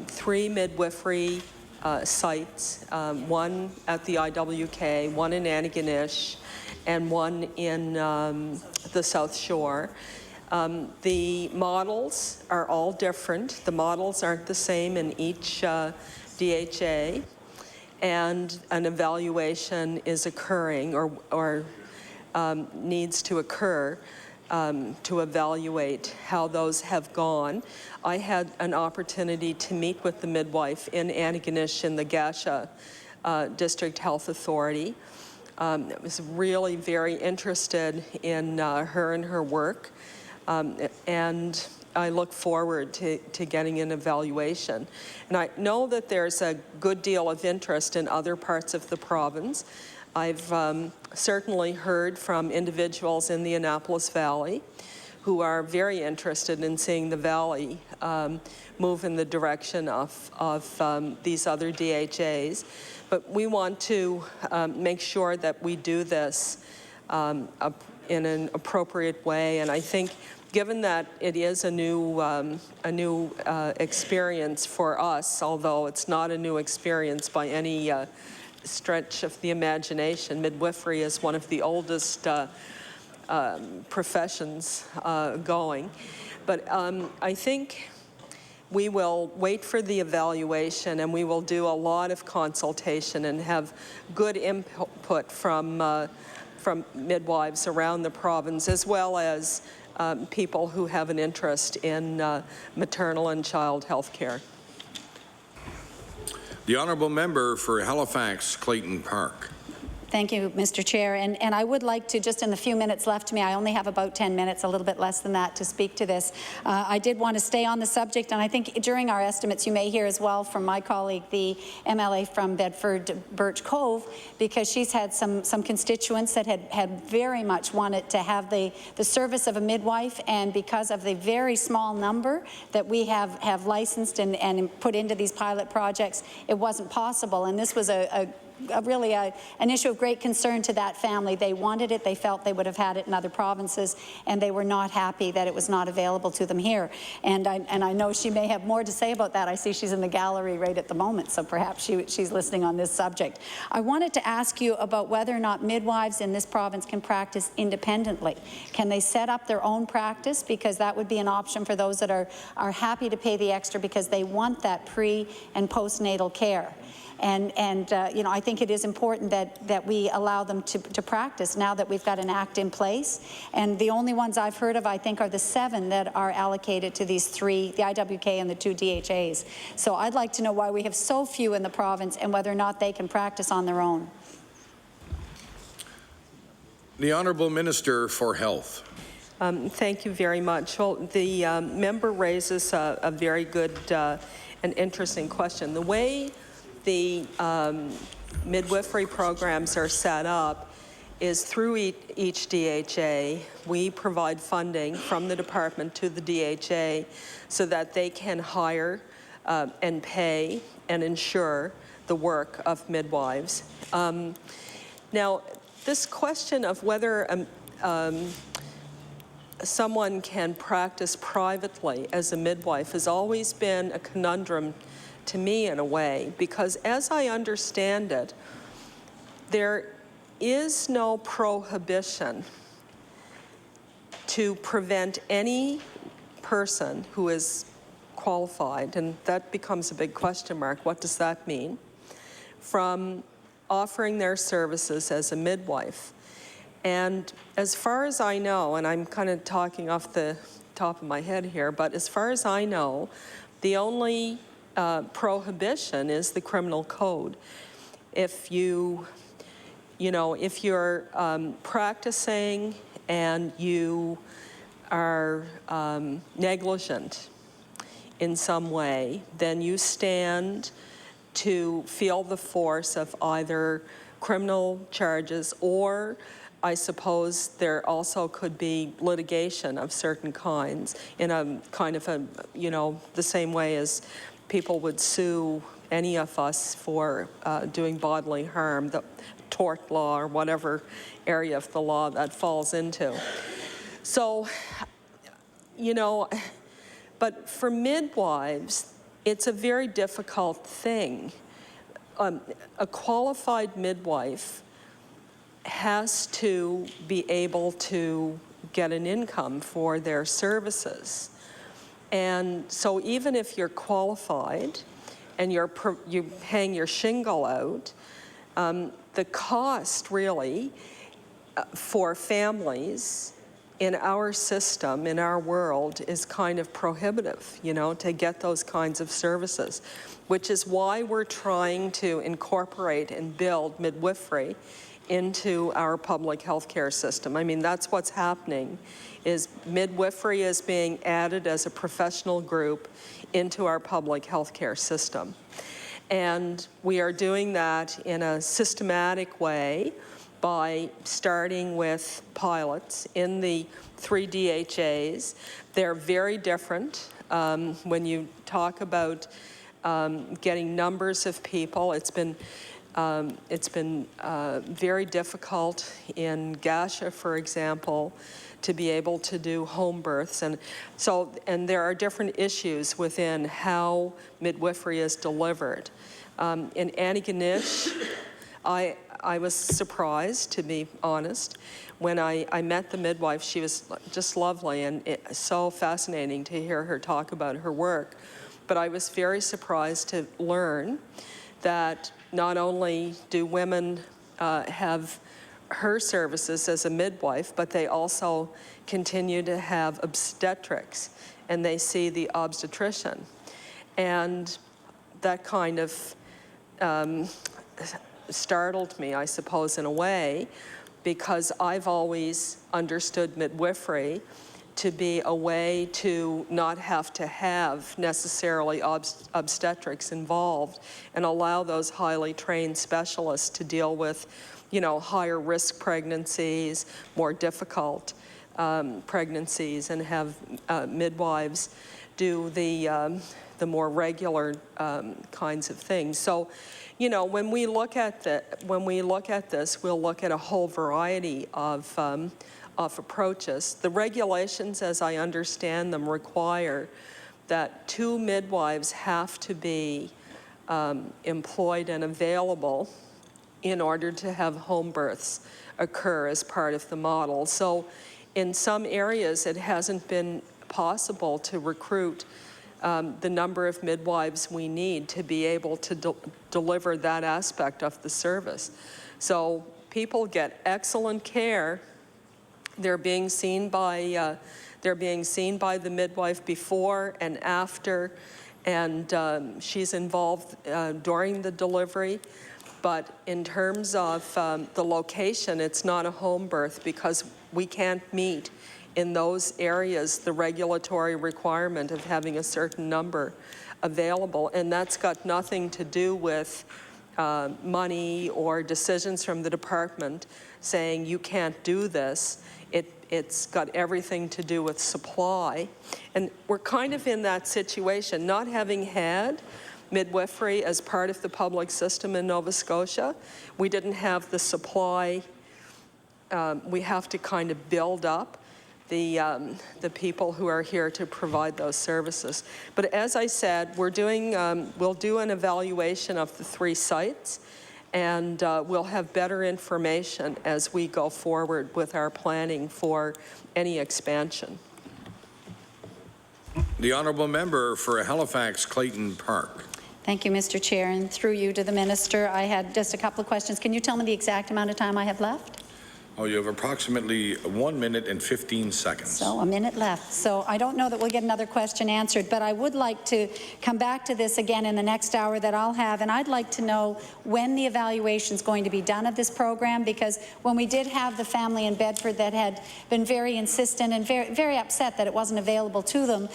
3 midwifery sites, one at the IWK, one in Antigonish, and one in the South Shore. The models are all different. The models aren't the same in each DHA, and an evaluation is occurring or needs to occur to evaluate how those have gone. I had an opportunity to meet with the midwife in Antigonish in the Scotia District Health Authority. I was really very interested in her and her work, and I look forward to getting an evaluation. And I know that there's a good deal of interest in other parts of the province. I've certainly heard from individuals in the Annapolis Valley who are very interested in seeing the Valley move in the direction of these other DHAs. But we want to make sure that we do this in an appropriate way. And I think given that it is a new experience for us, although it's not a new experience by any stretch of the imagination. Midwifery is one of the oldest professions going. But I think we will wait for the evaluation, and we will do a lot of consultation and have good input from midwives around the province, as well as people who have an interest in maternal and child health care. The honourable member for Halifax Clayton Park. Thank you, Mr. Chair. And I would like to, just in the few minutes left to me, I only have about 10 minutes, a little bit less than that, to speak to this. I did want to stay on the subject, and I think during our estimates you may hear as well from my colleague, the MLA from Bedford Birch Cove, because she's had some constituents that had very much wanted to have the service of a midwife, and because of the very small number that we have licensed and put into these pilot projects, it wasn't possible. And this was really an issue of great concern to that family. They wanted it, they felt they would have had it in other provinces, and they were not happy that it was not available to them here. And I know she may have more to say about that. I see she's in the gallery right at the moment, so perhaps she's listening on this subject. I wanted to ask you about whether or not midwives in this province can practice independently. Can they set up their own practice? Because that would be an option for those that are happy to pay the extra because they want that pre- and postnatal care. And you know, I think it is important that we allow them to practice now that we've got an act in place. And the only ones I've heard of, I think, are the 7 that are allocated to these 3, the IWK and the 2 DHAs. So I'd like to know why we have so few in the province and whether or not they can practice on their own. The Honourable Minister for Health. Thank you very much. Well, the member raises a very good and interesting question. The way the midwifery programs are set up is through each DHA. We provide funding from the department to the DHA so that they can hire and pay and ensure the work of midwives. Now, this question of whether someone can practice privately as a midwife has always been a conundrum to me in a way, because as I understand it, there is no prohibition to prevent any person who is qualified, and that becomes a big question mark, what does that mean, from offering their services as a midwife. And as far as I know, and I'm kind of talking off the top of my head here, but as far as I know, the only prohibition is the criminal code. If you're practicing and you are negligent in some way, then you stand to feel the force of either criminal charges, or I suppose there also could be litigation of certain kinds in a kind of a, the same way as people would sue any of us for doing bodily harm, the tort law or whatever area of the law that falls into. So, but for midwives, it's a very difficult thing. A qualified midwife has to be able to get an income for their services. And so even if you're qualified and you hang your shingle out, the cost really for families in our system, in our world, is kind of prohibitive, you know, to get those kinds of services, which is why we're trying to incorporate and build midwifery into our public health care system. I mean, that's what's happening, is midwifery is being added as a professional group into our public health care system. And we are doing that in a systematic way by starting with pilots in the 3 DHAs. They're very different. When you talk about getting numbers of people, it's been very difficult in Scotia, for example, to be able to do home births. And there are different issues within how midwifery is delivered. In Antigonish, I was surprised, to be honest, when I met the midwife. She was just lovely, and so fascinating to hear her talk about her work. But I was very surprised to learn that not only do women have her services as a midwife, but they also continue to have obstetrics, and they see the obstetrician. And that kind of startled me, I suppose, in a way, because I've always understood midwifery to be a way to not have to have necessarily obstetrics involved and allow those highly trained specialists to deal with, you know, higher risk pregnancies, more difficult pregnancies, and have midwives do the more regular kinds of things. So, you know, when we look at this, we'll look at a whole variety of approaches. The regulations, as I understand them, require that 2 midwives have to be employed and available in order to have home births occur as part of the model. So in some areas, it hasn't been possible to recruit the number of midwives we need to be able to deliver that aspect of the service. So people get excellent care. They're being seen by the midwife before and after, and she's involved during the delivery. But in terms of the location, it's not a home birth because we can't meet in those areas the regulatory requirement of having a certain number available. And that's got nothing to do with money or decisions from the department saying you can't do this. It's got everything to do with supply. And we're kind of in that situation, not having had midwifery as part of the public system in Nova Scotia. We didn't have the supply. We have to kind of build up the people who are here to provide those services. But as I said, we'll do an evaluation of the 3 sites, and we'll have better information as we go forward with our planning for any expansion. The honourable member for Halifax Clayton Park. Thank you, Mr. Chair, and through you to the minister, I had just a couple of questions. Can you tell me the exact amount of time I have left? Oh, you have approximately 1 minute and 15 seconds. So a minute left. So I don't know that we'll get another question answered, but I would like to come back to this again in the next hour that I'll have, and I'd like to know when the evaluation is going to be done of this program, because when we did have the family in Bedford that had been very insistent and very upset that it wasn't available to them,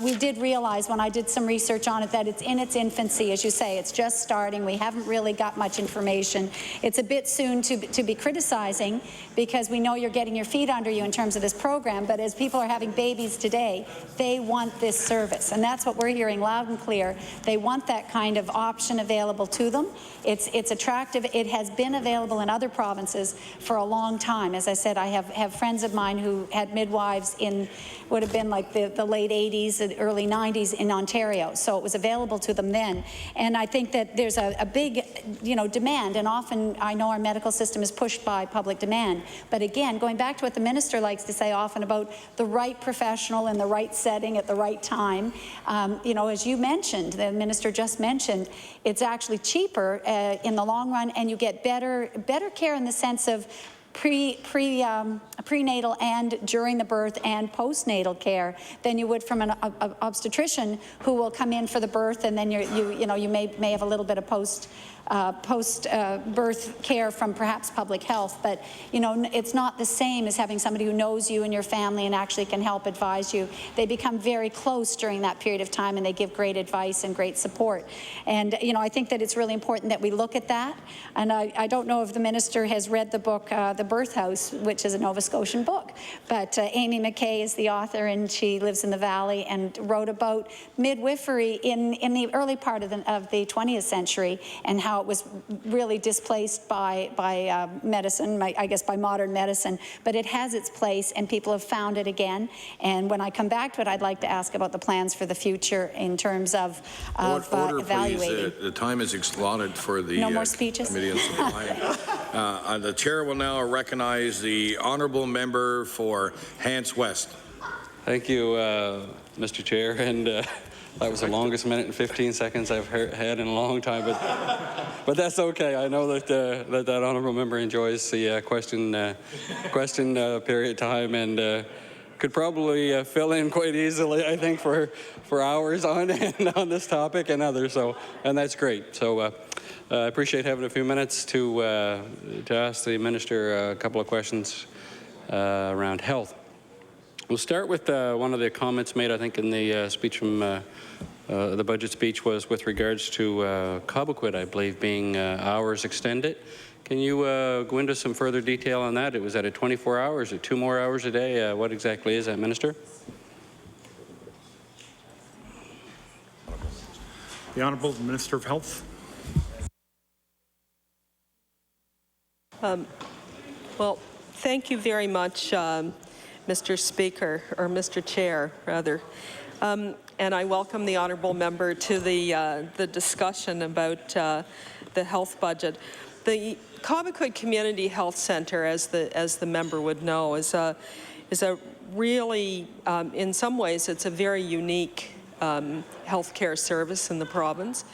we did realize when I did some research on it that it's in its infancy. As you say, it's just starting. We haven't really got much information. It's a bit soon to be criticizing, because we know you're getting your feet under you in terms of this program, but as people are having babies today, they want this service, and that's what we're hearing loud and clear. They want that kind of option available to them. It's attractive. It has been available in other provinces for a long time. As I said, I have friends of mine who had midwives in would have been like the late 80s and early 90s in Ontario, so it was available to them then. And I think that there's a big, demand, and often I know our medical system is pushed by public demand. But again, going back to what the minister likes to say often about the right professional in the right setting at the right time, as you mentioned, the minister just mentioned, it's actually cheaper in the long run, and you get better care in the sense of prenatal and during the birth and postnatal care than you would from an obstetrician who will come in for the birth, and then you may have a little bit of post-birth care from perhaps public health, but it's not the same as having somebody who knows you and your family and actually can help advise you. They become very close during that period of time, and they give great advice and great support. And I think that it's really important that we look at that. And I don't know if the minister has read the book The Birth House, which is a Nova Scotian book, but Amy McKay is the author, and she lives in the Valley and wrote about midwifery in the early part of the 20th century and how it was really displaced by medicine, I guess by modern medicine, but it has its place and people have found it again. And when I come back to it, I'd like to ask about the plans for the future in terms of Order, evaluating. please. The time is allotted for the no more speeches. Committee on Supply. The chair will now recognize the honourable member for Hants West. Thank you, Mr. Chair, and that was the longest minute and 15 seconds I've had in a long time, but that's okay. I know that that honourable member enjoys the question period time and could probably fill in quite easily, I think, for hours on this topic and others. And that's great. So I appreciate having a few minutes to ask the minister a couple of questions around health. We'll start with one of the comments made, I think, in the speech from the budget speech was with regards to Cobequid, I believe, being hours extended. Can you go into some further detail on that? Was that at 24 hours or 2 more hours a day? What exactly is that, Minister? The Honourable Minister of Health. Well, thank you very much, Mr. Speaker, or Mr. Chair, rather. And I welcome the honourable member to the discussion about the health budget. The Cobequid Community Health Centre, as the member would know, is a really, in some ways, it's a very unique healthcare service in the province.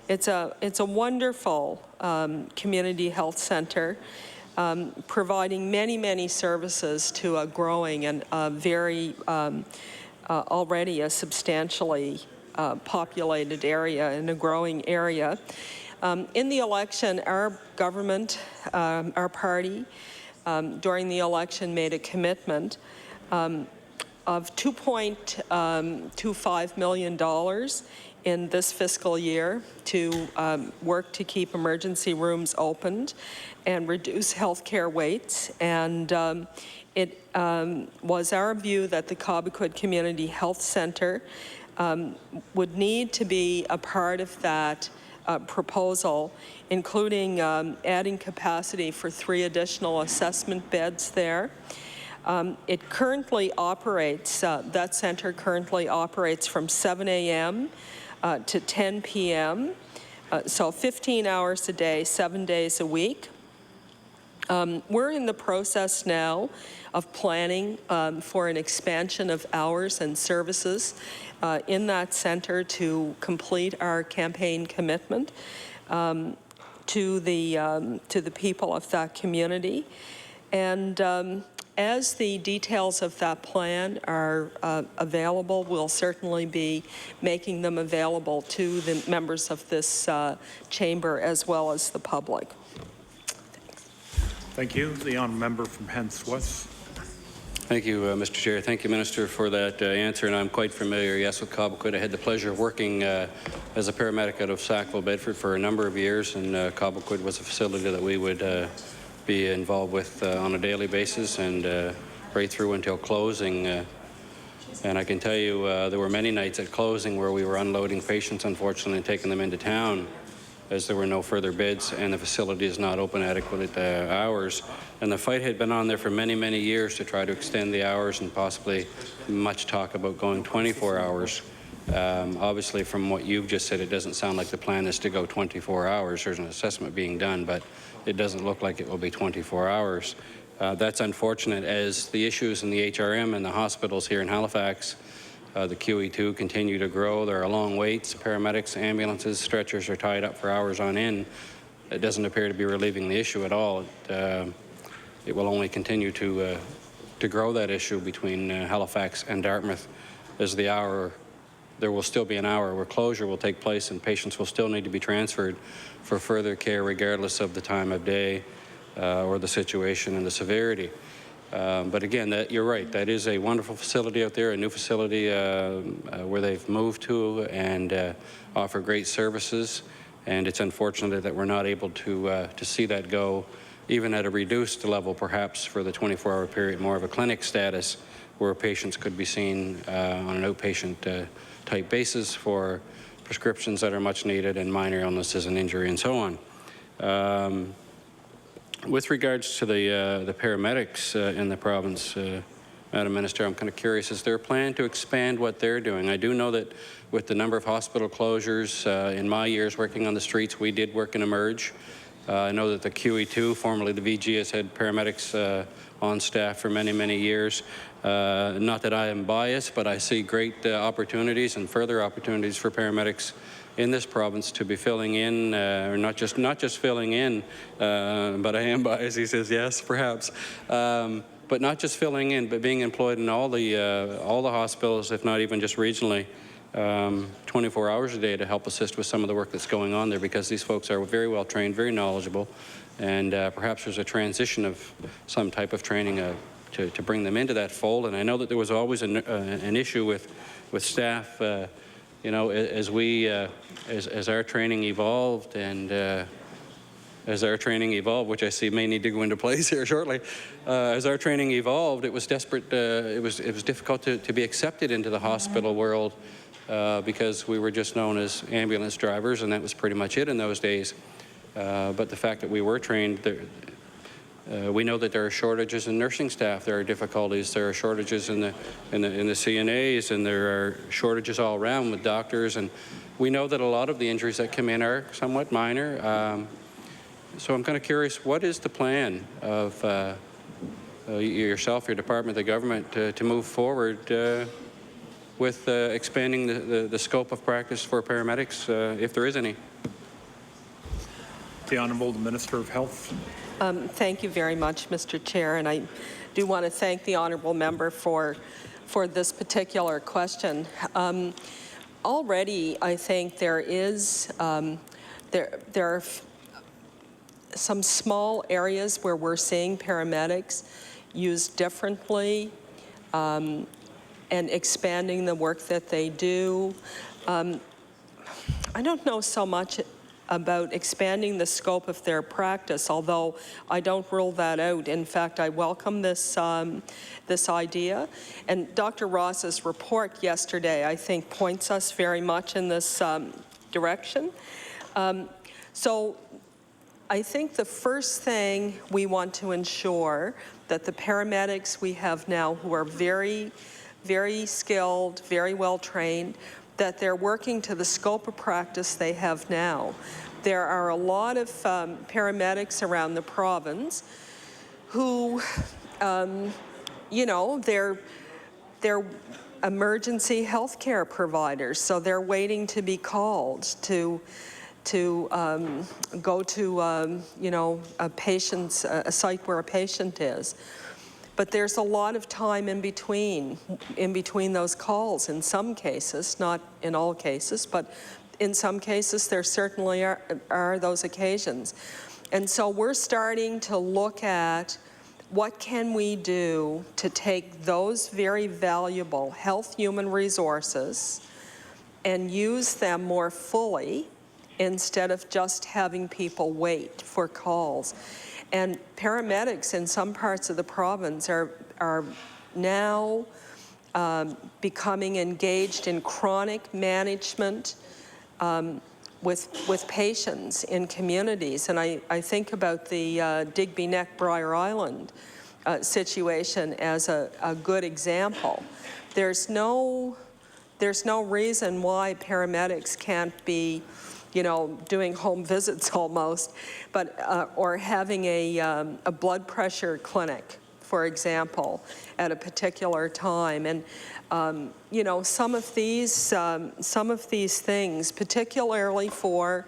It's a wonderful community health centre. Providing many services to a growing and very already a substantially populated area and a growing area. In the election, our government, our party, during the election made a commitment of $2.25 million in this fiscal year to work to keep emergency rooms opened and reduce healthcare waits. And it was our view that the Cobequid Community Health Centre would need to be a part of that proposal, including adding capacity for 3 additional assessment beds there. It currently operates, that centre currently operates from 7 a.m. To 10 p.m., so 15 hours a day, 7 days a week. We're in the process now of planning for an expansion of hours and services in that centre to complete our campaign commitment to the people of that community. And as the details of that plan are available, we'll certainly be making them available to the members of this chamber as well as the public. Thank you. The honourable member from Hants West. Thank you, Mr. Chair. Thank you, Minister, for that answer. And I'm quite familiar, yes, with Cobequid. I had the pleasure of working as a paramedic out of Sackville, Bedford for a number of years, and Cobequid was a facility that we would be involved with on a daily basis and right through until closing. And I can tell you there were many nights at closing where we were unloading patients, unfortunately, and taking them into town as there were no further beds and the facility is not open adequate hours. And the fight had been on there for many years to try to extend the hours and possibly much talk about going 24 hours. Obviously, from what you've just said, it doesn't sound like the plan is to go 24 hours. There's an assessment being done, but it doesn't look like it will be 24 hours. That's unfortunate, as the issues in the HRM and the hospitals here in Halifax, the QE2 continue to grow. There are long waits. Paramedics, ambulances, stretchers are tied up for hours on end. It doesn't appear to be relieving the issue at all. It will only continue to to grow that issue between Halifax and Dartmouth, as there will still be an hour where closure will take place and patients will still need to be transferred for further care regardless of the time of day or the situation and the severity. But again, you're right, that is a wonderful facility out there, a new facility where they've moved to and offer great services, and it's unfortunate that we're not able to see that go even at a reduced level, perhaps for the 24-hour period, more of a clinic status where patients could be seen on an outpatient type basis for prescriptions that are much needed and minor illnesses and injury and so on. With regards to the paramedics in the province, Madam Minister, I'm kind of curious, is there a plan to expand what they're doing? I do know that with the number of hospital closures, in my years working on the streets, we did work in Emerge. I know that the QE2, formerly the VG, has had paramedics on staff for many, many years. Not that I am biased, but I see great opportunities and further opportunities for paramedics in this province to be filling in, or not just filling in, but I am biased. He says yes, perhaps, but not just filling in, but being employed in all the hospitals, if not even just regionally, 24 hours a day to help assist with some of the work that's going on there, because these folks are very well trained, very knowledgeable, and perhaps there's a transition of some type of training to bring them into that fold. And I know that there was always an issue with staff. You know, as our training evolved and as our training evolved, which I see may need to go into place here shortly, as our training evolved, it was desperate. It was difficult to be accepted into the hospital world because we were just known as ambulance drivers, and that was pretty much it in those days. But the fact that we were trained, we know that there are shortages in nursing staff. There are difficulties. There are shortages in the CNAs, and there are shortages all around with doctors. And we know that a lot of the injuries that come in are somewhat minor. So I'm kind of curious, what is the plan of yourself, your department, the government, to move forward with expanding the scope of practice for paramedics, if there is any? The Honourable Minister of Health. Thank you very much, Mr. Chair, and I do want to thank the honourable member for this particular question. Already, I think there are some small areas where we're seeing paramedics used differently and expanding the work that they do. I don't know so much about expanding the scope of their practice, although I don't rule that out. In fact, I welcome this idea. And Dr. Ross's report yesterday, I think, points us very much in this direction. So I think the first thing we want to ensure that the paramedics we have now, who are very, very skilled, very well trained, that they're working to the scope of practice they have now. There are a lot of paramedics around the province who, you know, they're emergency health care providers, so they're waiting to be called to go to, you know, a site where a patient is. But there's a lot of time in between those calls in some cases, not in all cases, but in some cases there certainly are those occasions. And so we're starting to look at what can we do to take those very valuable health human resources and use them more fully instead of just having people wait for calls. And paramedics in some parts of the province are now becoming engaged in chronic management with patients in communities. And I think about the Digby Neck, Briar Island situation as a good example. There's no reason why paramedics can't be, you know, doing home visits almost, but or having a blood pressure clinic, for example, at a particular time. And you know, some of these things, particularly for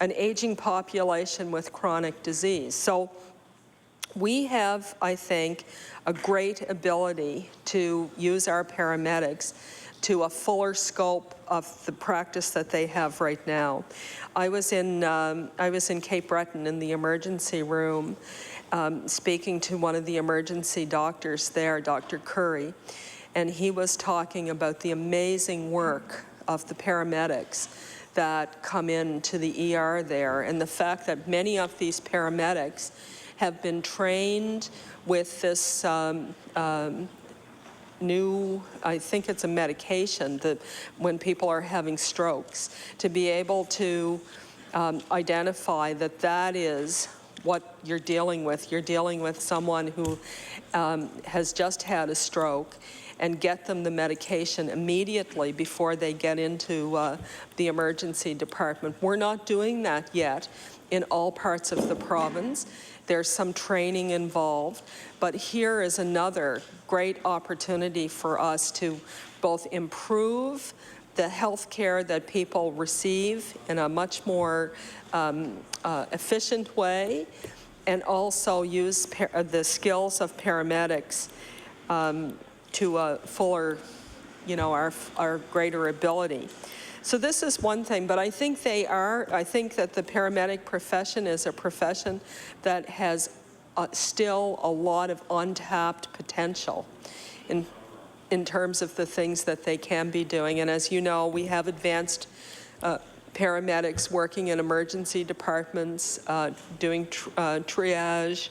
an aging population with chronic disease. So we have, I think, a great ability to use our paramedics to a fuller scope of the practice that they have right now. I was in Cape Breton in the emergency room speaking to one of the emergency doctors there, Dr. Curry, and he was talking about the amazing work of the paramedics that come into the ER there, and the fact that many of these paramedics have been trained with this new, I think it's a medication that when people are having strokes, to be able to identify that that is what you're dealing with. You're dealing with someone who has just had a stroke, and get them the medication immediately before they get into the emergency department. We're not doing that yet in all parts of the province. There's some training involved, but here is another great opportunity for us to both improve the health care that people receive in a much more efficient way, and also use the skills of paramedics to a fuller, our greater ability. So this is one thing, but I think I think that the paramedic profession is a profession that has still a lot of untapped potential in terms of the things that they can be doing. And as you know, we have advanced paramedics working in emergency departments, doing triage,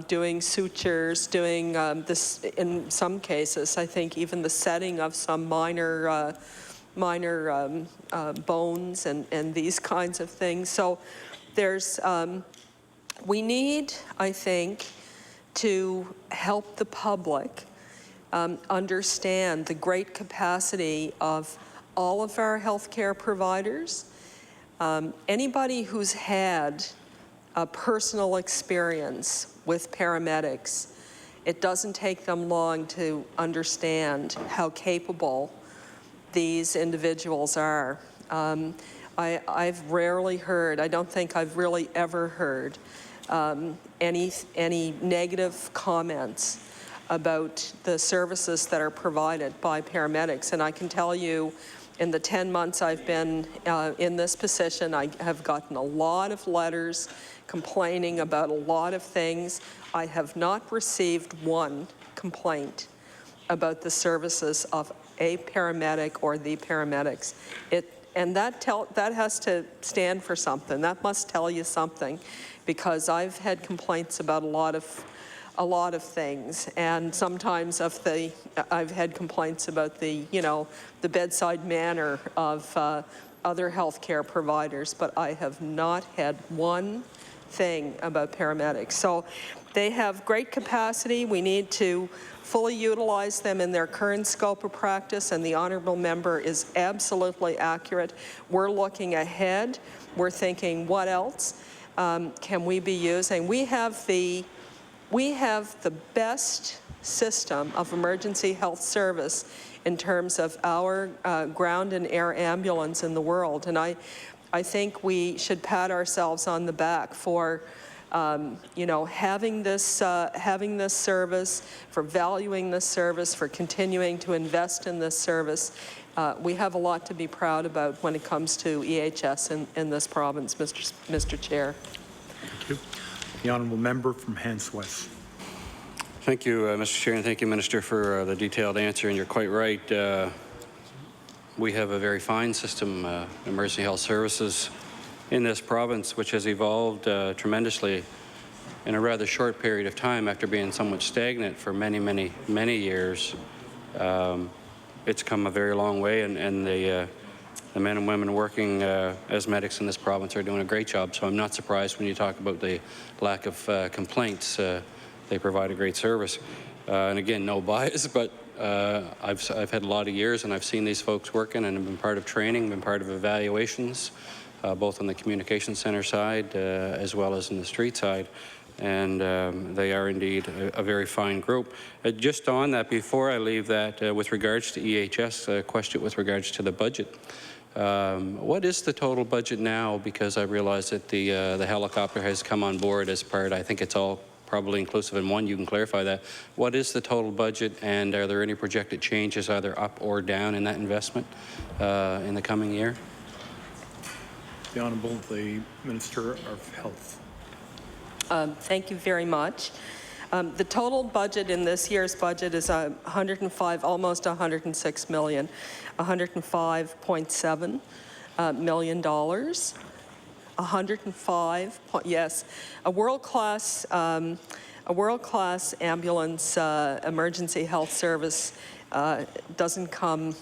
doing sutures, doing this, in some cases, I think even the setting of some minor bones and these kinds of things. So there's, we need, I think, to help the public understand the great capacity of all of our healthcare providers. Anybody who's had a personal experience with paramedics, it doesn't take them long to understand how capable these individuals are. I've rarely heard, I don't think I've really ever heard any negative comments about the services that are provided by paramedics. And I can tell you, in the 10 months I've been in this position, I have gotten a lot of letters complaining about a lot of things. I have not received one complaint about the services of a paramedic or the paramedics. And that has to stand for something. That must tell you something, because I've had complaints about a lot of things, and sometimes I've had complaints about the bedside manner of other healthcare providers, but I have not had one thing about paramedics. So they have great capacity. We need to fully utilize them in their current scope of practice, and the honourable member is absolutely accurate. We're looking ahead. We're thinking, what else can we be using? We have the best system of emergency health service in terms of our ground and air ambulance in the world, and I think we should pat ourselves on the back for having this service, for valuing this service, for continuing to invest in this service. We have a lot to be proud about when it comes to EHS in this province, Mr. Chair. Thank you. The honourable member from Hants West. Thank you, Mr. Chair, and thank you, Minister, for the detailed answer. And you're quite right. We have a very fine system, emergency health services, in this province, which has evolved tremendously in a rather short period of time after being somewhat stagnant for many, many, many years. It's come a very long way, and the men and women working as medics in this province are doing a great job. So I'm not surprised when you talk about the lack of complaints. They provide a great service. And again, no bias, but I've had a lot of years, and I've seen these folks working, and I've been part of training, been part of evaluations, both on the communication center side as well as in the street side. And they are indeed a very fine group. Just on that, before I leave that, with regards to EHS, a question with regards to the budget. What is the total budget now? Because I realize that the helicopter has come on board as part, I think it's all probably inclusive in one. You can clarify that. What is the total budget, and are there any projected changes either up or down in that investment in the coming year? The Honourable the Minister of Health. Thank you very much. The total budget in this year's budget is 105, almost 106 million, $105.7 million. 105, yes, a world-class ambulance emergency health service doesn't come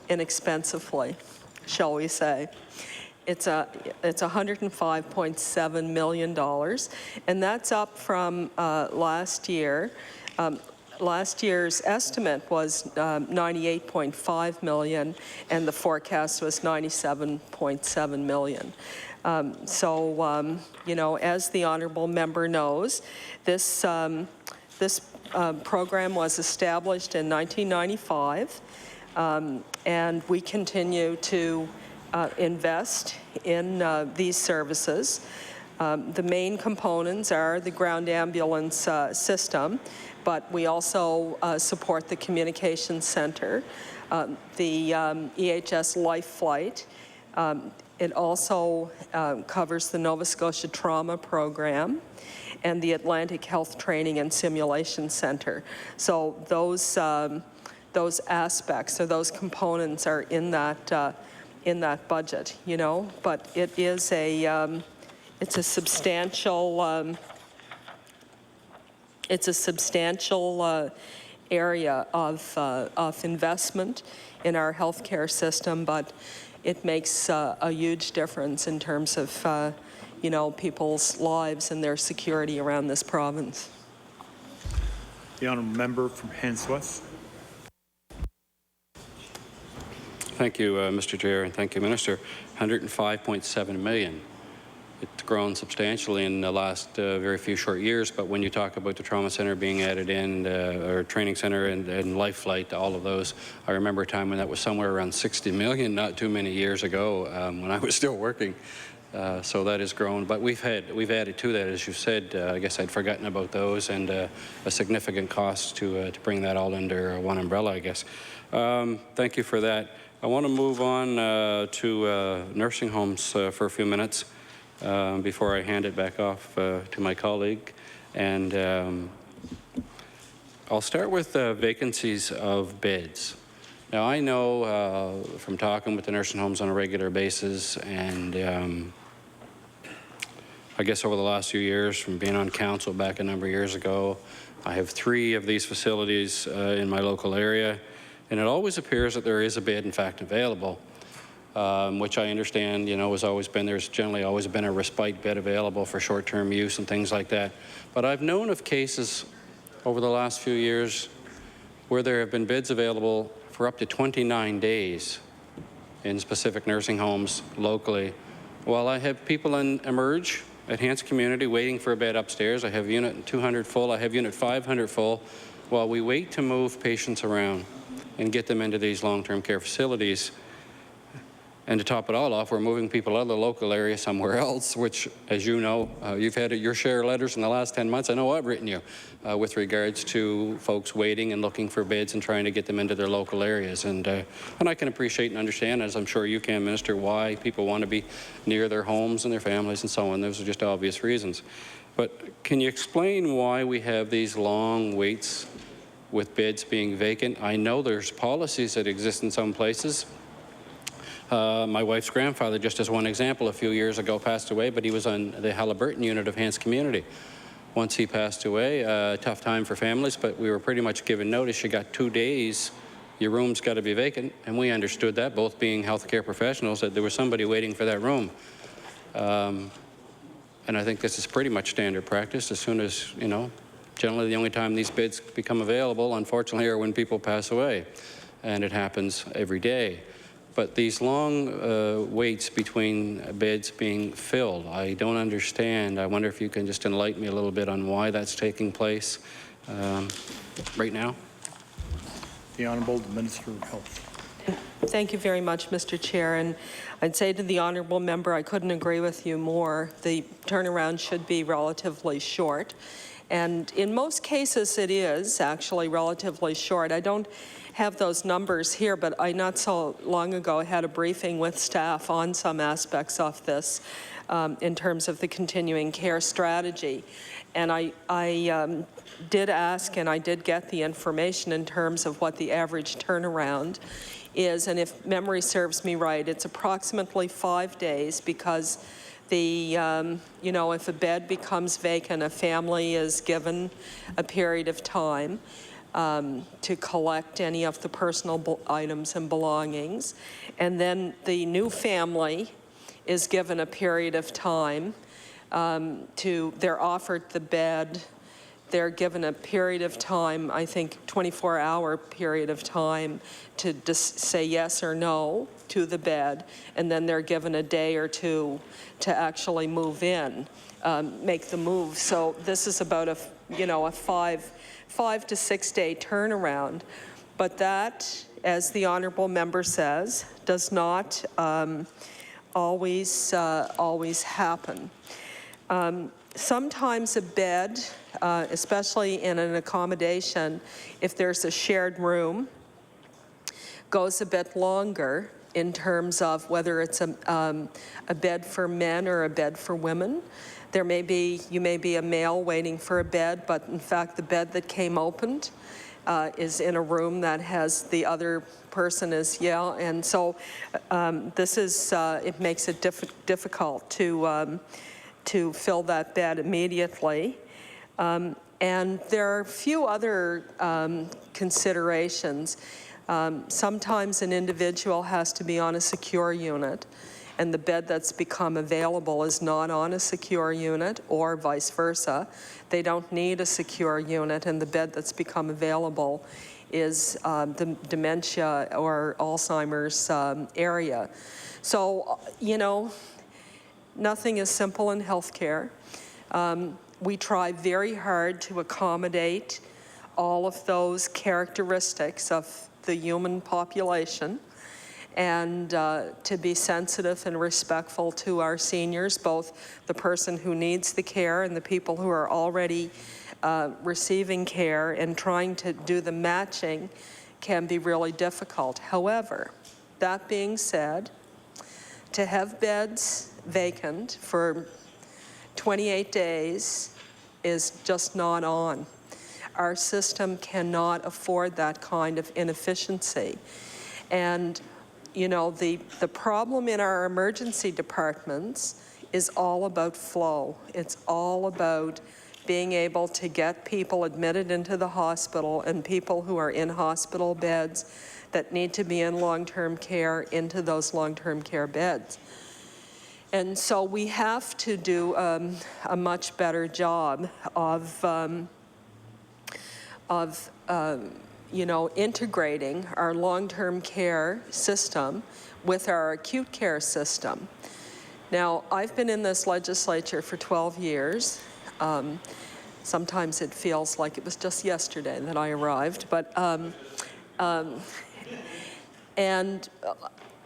inexpensively, shall we say. It's $105.7 million, and that's up from last year. Last year's estimate was $98.5 million, and the forecast was $97.7 million. You know, as the honourable member knows, this program was established in 1995, and we continue to invest in these services. The main components are the ground ambulance system, but we also support the communications center, the EHS Life Flight. It also covers the Nova Scotia Trauma Program and the Atlantic Health Training and Simulation Center. So those aspects or those components are in that budget, you know. But it is it's a substantial area of investment in our healthcare system, but it makes a huge difference in terms of, you know, people's lives and their security around this province. The honourable member from Hants West. Thank you, Mr. Chair, and thank you, Minister. $105.7 million. It's grown substantially in the last very few short years, but when you talk about the trauma center being added in, or training center and Life Flight, all of those, I remember a time when that was somewhere around 60 million, not too many years ago, when I was still working. So that has grown, but we've added to that, as you said. I guess I'd forgotten about those, and a significant cost to bring that all under one umbrella, I guess. Thank you for that. I want to move on to nursing homes for a few minutes. Before I hand it back off to my colleague. And I'll start with vacancies of beds. Now, I know from talking with the nursing homes on a regular basis, and I guess over the last few years, from being on council back a number of years ago, I have 3 of these facilities in my local area, and it always appears that there is a bed, in fact, available. Which I understand, you know, there's generally always been a respite bed available for short-term use and things like that. But I've known of cases over the last few years where there have been beds available for up to 29 days in specific nursing homes locally. While I have people in Emerge at Hants Community waiting for a bed upstairs, I have unit 200 full, I have unit 500 full, while we wait to move patients around and get them into these long-term care facilities. And to top it all off, we're moving people out of the local area somewhere else, which, as you know, you've had your share of letters in the last 10 months. I know I've written you with regards to folks waiting and looking for beds and trying to get them into their local areas. And I can appreciate and understand, as I'm sure you can, Minister, why people want to be near their homes and their families and so on. Those are just obvious reasons. But can you explain why we have these long waits with beds being vacant? I know there's policies that exist in some places. My wife's grandfather, just as one example, a few years ago passed away, but he was on the Halliburton unit of Hants Community. Once he passed away, tough time for families, but we were pretty much given notice. You got 2 days, your room's got to be vacant, and we understood that, both being healthcare professionals, that there was somebody waiting for that room. And I think this is pretty much standard practice. As soon as, you know, generally the only time these beds become available, unfortunately, are when people pass away, and it happens every day. But these long waits between beds being filled, I don't understand. I wonder if you can just enlighten me a little bit on why that's taking place right now. The Honourable Minister of Health. Thank you very much, Mr. Chair. And I'd say to the honourable member, I couldn't agree with you more. The turnaround should be relatively short. And in most cases, it is actually relatively short. I don't have those numbers here, but I not so long ago had a briefing with staff on some aspects of this in terms of the continuing care strategy. And I did ask, and I did get the information in terms of what the average turnaround is, and if memory serves me right, it's approximately 5 days, because the, you know, if a bed becomes vacant, a family is given a period of time to collect any of the personal items and belongings, and then the new family is given a period of time they're offered the bed, they're given a period of time, I think 24-hour period of time to just say yes or no to the bed, and then they're given a day or two to actually move in, make the move. So this is about a 5 to 6 day turnaround. But that, as the honourable member says, does not always happen. Sometimes a bed, especially in an accommodation, if there's a shared room, goes a bit longer in terms of whether it's a bed for men or a bed for women. You may be a male waiting for a bed, but in fact the bed that came opened is in a room that has the other person as and so this is it makes it difficult to fill that bed immediately. And there are a few other considerations. Sometimes an individual has to be on a secure unit, and the bed that's become available is not on a secure unit, or vice versa. They don't need a secure unit, and the bed that's become available is the dementia or Alzheimer's area. So, you know, nothing is simple in healthcare. We try very hard to accommodate all of those characteristics of the human population, and to be sensitive and respectful to our seniors, both the person who needs the care and the people who are already receiving care, and trying to do the matching can be really difficult. However, that being said, to have beds vacant for 28 days is just not on. Our system cannot afford that kind of inefficiency. And, you know, the problem in our emergency departments is all about flow. It's all about being able to get people admitted into the hospital, and people who are in hospital beds that need to be in long-term care into those long-term care beds. And so we have to do a much better job of you know, integrating our long-term care system with our acute care system. Now, I've been in this legislature for 12 years. Sometimes it feels like it was just yesterday that I arrived, but and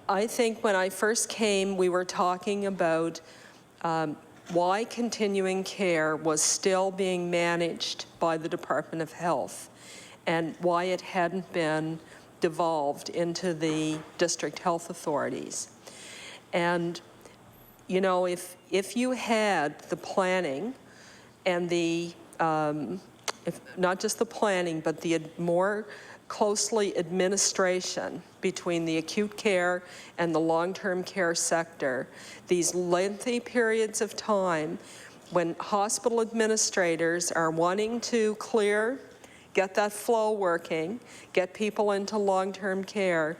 I think when I first came, we were talking about why continuing care was still being managed by the Department of Health, and why it hadn't been devolved into the district health authorities. And, you know, if you had the planning and the, not just the planning, but the more closely administration between the acute care and the long-term care sector, these lengthy periods of time when hospital administrators are wanting to clear, get that flow working, get people into long-term care,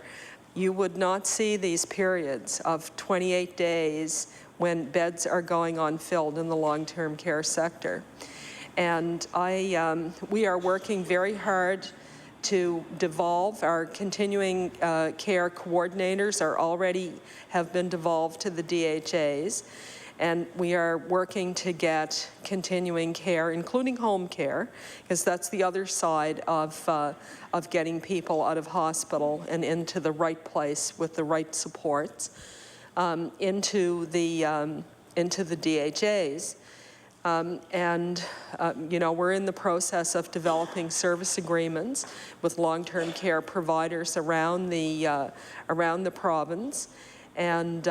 you would not see these periods of 28 days when beds are going unfilled in the long-term care sector. And we are working very hard to devolve. Our continuing care coordinators have been devolved to the DHAs, and we are working to get continuing care, including home care, because that's the other side of getting people out of hospital and into the right place with the right supports, into the DHAs. You know, we're in the process of developing service agreements with long-term care providers around the province, and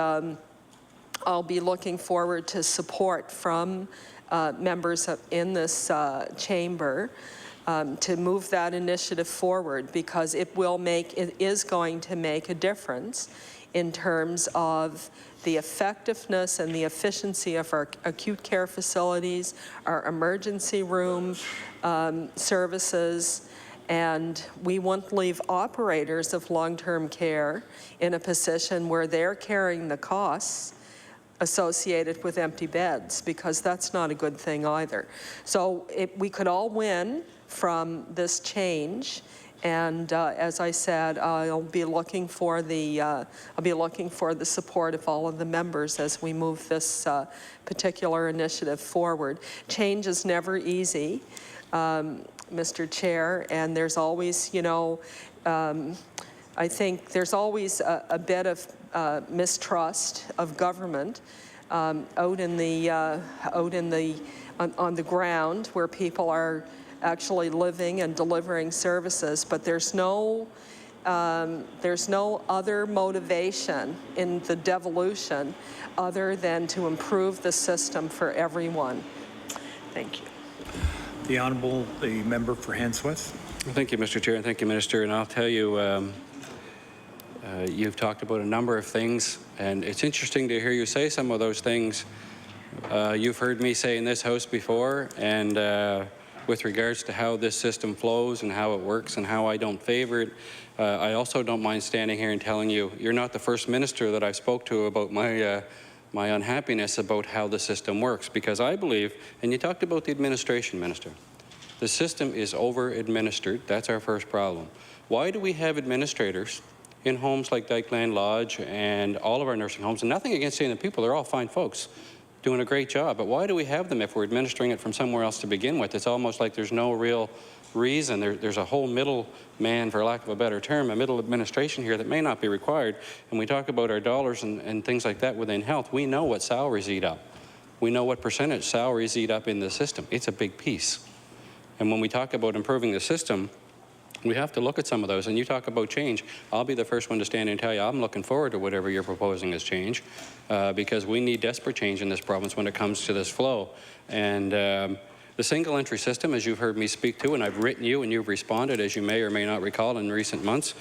I'll be looking forward to support from members in this chamber to move that initiative forward, because it is going to make a difference in terms of the effectiveness and the efficiency of our acute care facilities, our emergency room services, and we won't leave operators of long-term care in a position where they're carrying the costs associated with empty beds, because that's not a good thing either. So we could all win from this change, and as I said, I'll be looking for the support of all of the members as we move this particular initiative forward. Change is never easy, Mr. Chair, and there's always, you know, I think there's always a bit of mistrust of government on the ground where people are actually living and delivering services, but there's no other motivation in the devolution other than to improve the system for everyone. Thank you. The member for Handsworth. Thank you, Mr. Chair, and thank you, Minister. And I'll tell you, you've talked about a number of things, and it's interesting to hear you say some of those things. You've heard me say in this House before, and with regards to how this system flows and how it works and how I don't favor it, I also don't mind standing here and telling you, you're not the first minister that I spoke to about my unhappiness about how the system works, because I believe, and you talked about the administration, Minister, the system is over-administered. That's our first problem. Why do we have administrators in homes like Dykeland Lodge and all of our nursing homes, and nothing against any of the people, they're all fine folks, doing a great job, but why do we have them if we're administering it from somewhere else to begin with? It's almost like there's no real reason. There's a whole middle man, for lack of a better term, a middle administration here that may not be required. And we talk about our dollars and things like that within health. We know what salaries eat up. We know what percentage salaries eat up in the system. It's a big piece. And when we talk about improving the system, we have to look at some of those. And you talk about change. I'll be the first one to stand and tell you I'm looking forward to whatever you're proposing as change, because we need desperate change in this province when it comes to this flow. And the single entry system, as you've heard me speak to, and I've written you and you've responded, as you may or may not recall, in recent months,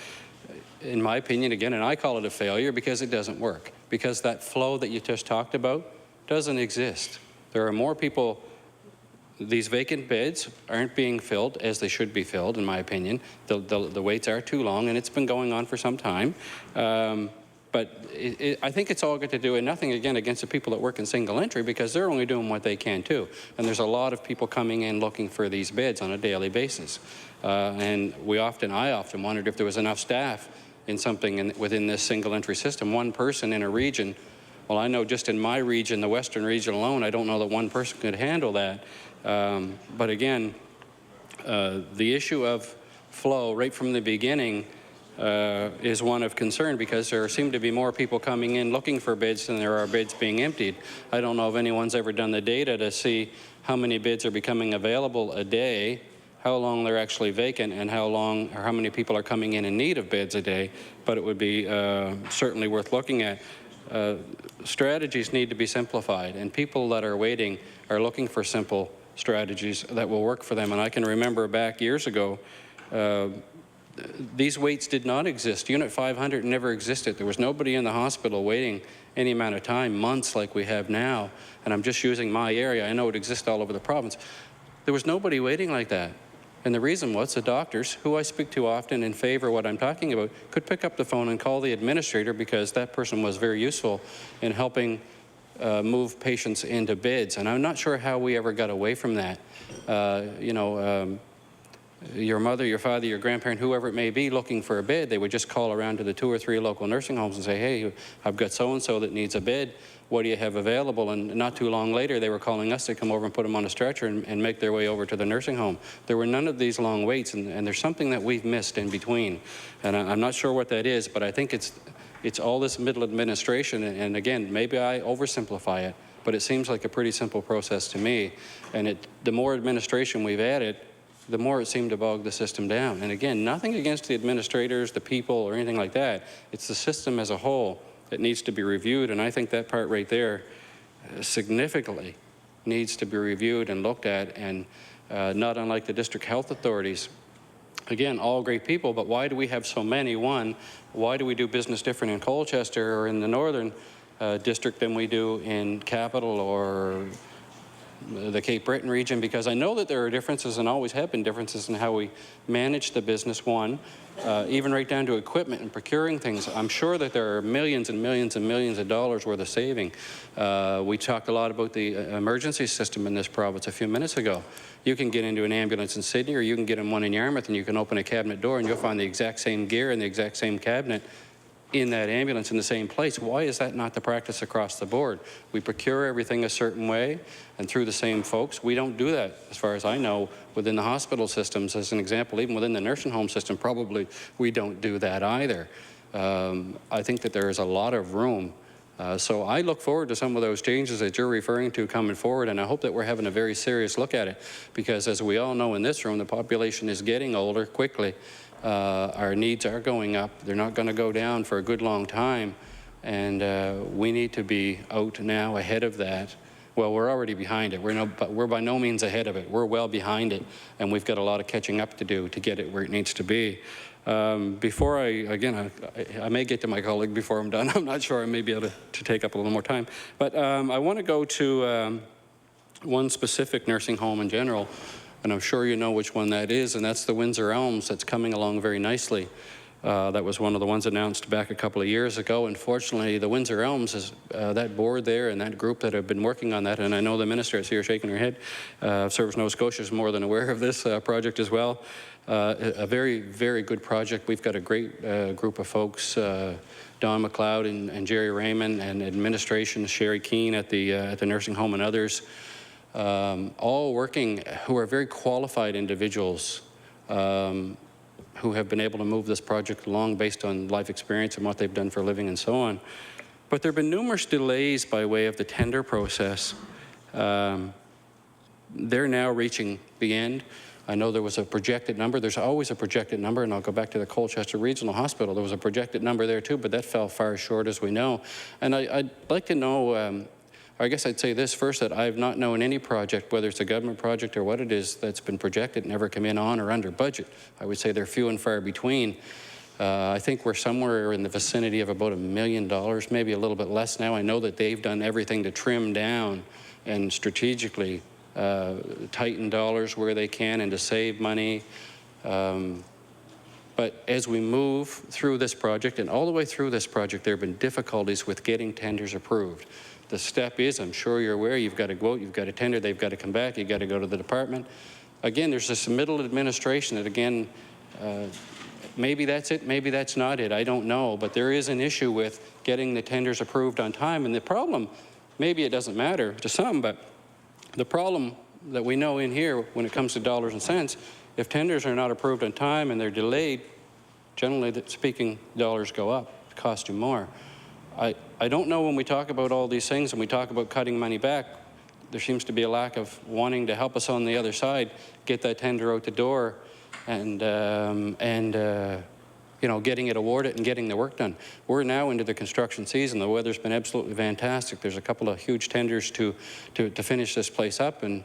in my opinion, again, and I call it a failure because it doesn't work, because that flow that you just talked about doesn't exist. There are more people. These vacant beds aren't being filled as they should be filled, in my opinion. The waits are too long, and it's been going on for some time. But I think it's all got to do, and nothing, again, against the people that work in single entry, because they're only doing what they can too. And there's a lot of people coming in looking for these beds on a daily basis. And I often wondered if there was enough staff in something within this single entry system. One person in a region, well, I know just in my region, the Western region alone, I don't know that one person could handle that. But again, the issue of flow right from the beginning is one of concern, because there seem to be more people coming in looking for beds than there are beds being emptied. I don't know if anyone's ever done the data to see how many beds are becoming available a day, how long they're actually vacant, and how many people are coming in need of beds a day, but it would be certainly worth looking at. Strategies need to be simplified, and people that are waiting are looking for simple strategies that will work for them. And I can remember back years ago, these waits did not exist. Unit 500 never existed. There was nobody in the hospital waiting any amount of time, months like we have now. And I'm just using my area. I know it exists all over the province. There was nobody waiting like that. And the reason was the doctors, who I speak to often in favor of what I'm talking about, could pick up the phone and call the administrator, because that person was very useful in helping move patients into beds. And I'm not sure how we ever got away from that. Your mother, your father, your grandparent, whoever it may be, looking for a bed, they would just call around to the 2 or 3 local nursing homes and say, hey, I've got so-and-so that needs a bed. What do you have available? And not too long later, they were calling us to come over and put them on a stretcher and make their way over to the nursing home. There were none of these long waits, and there's something that we've missed in between. And I'm not sure what that is, but I think it's all this middle administration, and again, maybe I oversimplify it, but it seems like a pretty simple process to me. And the more administration we've added, the more it seemed to bog the system down. And again, nothing against the administrators, the people, or anything like that. It's the system as a whole that needs to be reviewed, and I think that part right there significantly needs to be reviewed and looked at, and not unlike the district health authorities. Again, all great people, but why do we have so many? One, why do we do business different in Colchester or in the northern district than we do in Capital or the Cape Breton region? Because I know that there are differences and always have been differences in how we manage the business, one, even right down to equipment and procuring things. I'm sure that there are millions and millions and millions of dollars worth of saving. We talked a lot about the emergency system in this province a few minutes ago. You can get into an ambulance in Sydney, or you can get in one in Yarmouth, and you can open a cabinet door and you'll find the exact same gear and the exact same cabinet in that ambulance in the same place. Why is that not the practice across the board? We procure everything a certain way and through the same folks. We don't do that, as far as I know, within the hospital systems. As an example, even within the nursing home system, probably we don't do that either. I think that there is a lot of room. So I look forward to some of those changes that you're referring to coming forward, and I hope that we're having a very serious look at it, because as we all know in this room, the population is getting older quickly. Our needs are going up. They're not going to go down for a good long time, and we need to be out now ahead of that. Well, we're already behind it. But we're by no means ahead of it. We're well behind it, and we've got a lot of catching up to do to get it where it needs to be. Before I may get to my colleague before I'm done. I'm not sure. I may be able to take up a little more time. But I want to go to one specific nursing home in general, and I'm sure you know which one that is, and that's the Windsor Elms. That's coming along very nicely. That was one of the ones announced back a couple of years ago. Unfortunately, the Windsor Elms is that board there and that group that have been working on that, and I know the minister is here shaking her head. Service Nova Scotia is more than aware of this project as well. A very, very good project. We've got a great group of folks, Don McLeod and Jerry Raymond, and administration, Sherry Keane at the nursing home, and others, all working, who are very qualified individuals, who have been able to move this project along based on life experience and what they've done for a living and so on. But there have been numerous delays by way of the tender process. They're now reaching the end. I know there was a projected number. There's always a projected number, and I'll go back to the Colchester Regional Hospital. There was a projected number there too, but that fell far short, as we know. And I'd like to know, I guess I'd say this first, that I've not known any project, whether it's a government project or what it is, that's been projected and never come in on or under budget. I would say they're few and far between. I think we're somewhere in the vicinity of about $1 million, maybe a little bit less now. I know that they've done everything to trim down and strategically tighten dollars where they can and to save money. But as we move through this project, and all the way through this project, there have been difficulties with getting tenders approved. The step is, I'm sure you're aware, you've got to go out, you've got to tender, they've got to come back, you've got to go to the department. Again, there's this middle administration that, again, maybe that's it, maybe that's not it, I don't know, but there is an issue with getting the tenders approved on time. And the problem, maybe it doesn't matter to some, but the problem that we know in here when it comes to dollars and cents, if tenders are not approved on time and they're delayed, generally speaking, dollars go up, it costs you more. I don't know, when we talk about all these things and we talk about cutting money back, there seems to be a lack of wanting to help us on the other side get that tender out the door and you know, getting it awarded and getting the work done. We're now into the construction season. The weather's been absolutely fantastic. There's a couple of huge tenders to finish this place up, and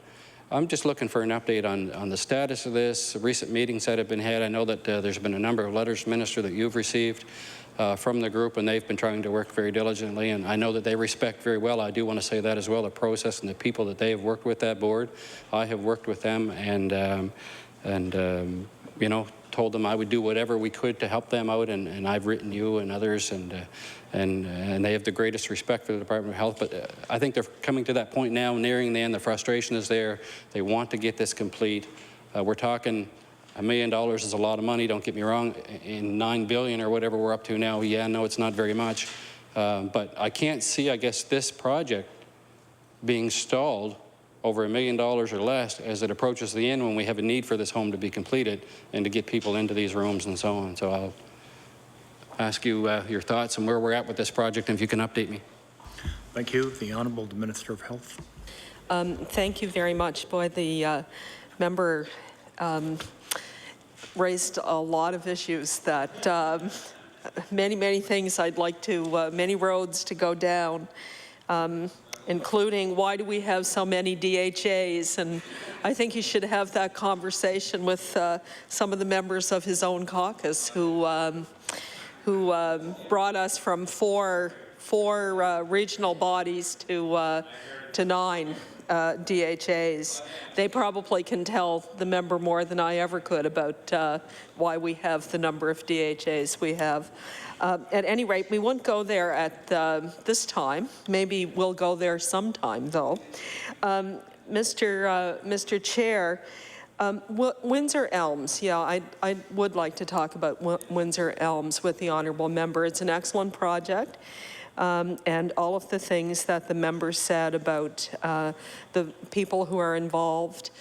I'm just looking for an update on the status of this, recent meetings that have been had. I know that there's been a number of letters, Minister, that you've received from the group, and they've been trying to work very diligently, and I know that they respect very well, I do want to say that as well, the process and the people that they have worked with, that board. I have worked with them, and you know, told them I would do whatever we could to help them out, and I've written you and others, and they have the greatest respect for the Department of Health. But I think they're coming to that point now, nearing the end. The frustration is there. They want to get this complete. We're talking $1 million is a lot of money, don't get me wrong. In $9 billion or whatever we're up to now, yeah, no, it's not very much. But I can't see, I guess, this project being stalled over $1 million or less as it approaches the end, when we have a need for this home to be completed and to get people into these rooms and so on. So I'll ask you your thoughts and where we're at with this project, and if you can update me. Thank you. The Honourable Minister of Health. Thank you very much. Boy, the member raised a lot of issues that many things I'd like to, many roads to go down, including why do we have so many DHAs? And I think he should have that conversation with some of the members of his own caucus who brought us from four regional bodies to 9 DHAs. They probably can tell the member more than I ever could about why we have the number of DHAs we have. At any rate, we won't go there at this time. Maybe we'll go there sometime, though. Mr. Chair, Windsor Elms, yeah, I would like to talk about Windsor Elms with the honourable member. It's an excellent project. And all of the things that the member said about the people who are involved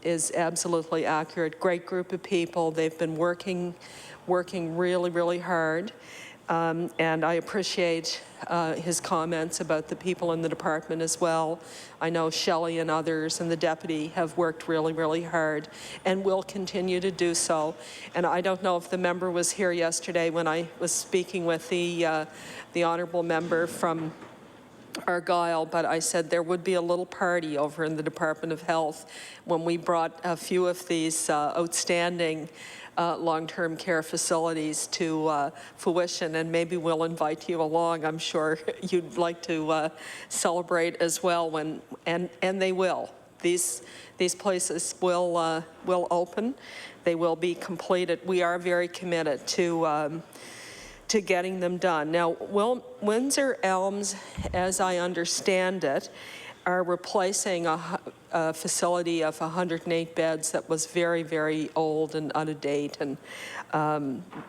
is absolutely accurate. Great group of people. They've been working really hard. And I appreciate his comments about the people in the department as well. I know Shelley and others and the deputy have worked really hard and will continue to do so. And I don't know if the member was here yesterday when I was speaking with the honourable member from Argyll, but I said there would be a little party over in the Department of Health when we brought a few of these outstanding long-term care facilities to fruition, and maybe we'll invite you along. I'm sure you'd like to celebrate as well and they will. These places will open. They will be completed. We are very committed to getting them done. Now, Windsor Elms, as I understand it, are replacing a facility of 108 beds that was very old and out of date and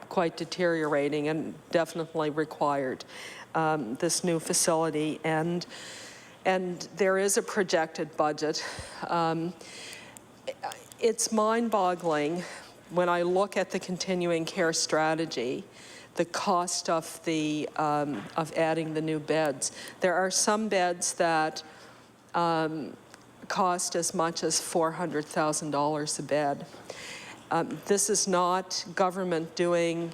quite deteriorating and definitely required this new facility. And there is a projected budget. It's mind-boggling when I look at the continuing care strategy, the cost of adding the new beds. There are some beds that cost as much as $400,000 a bed. This is not government doing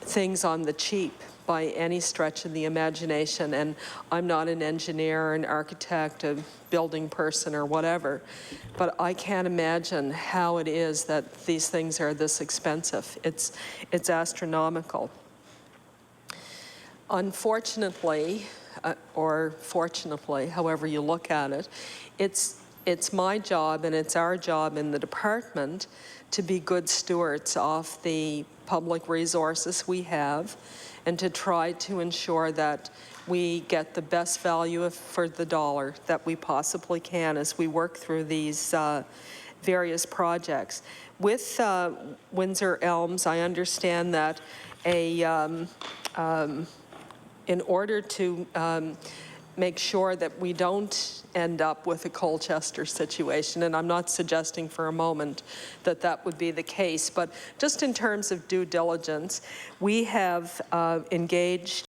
things on the cheap by any stretch of the imagination, and I'm not an engineer, an architect, a building person or whatever, but I can't imagine how it is that these things are this expensive. It's astronomical. Unfortunately, or fortunately, however you look at it, it's my job and it's our job in the department to be good stewards of the public resources we have and to try to ensure that we get the best value for the dollar that we possibly can as we work through these various projects. With Windsor Elms, I understand that in order to make sure that we don't end up with a Colchester situation, and I'm not suggesting for a moment that that would be the case, but just in terms of due diligence, we have engaged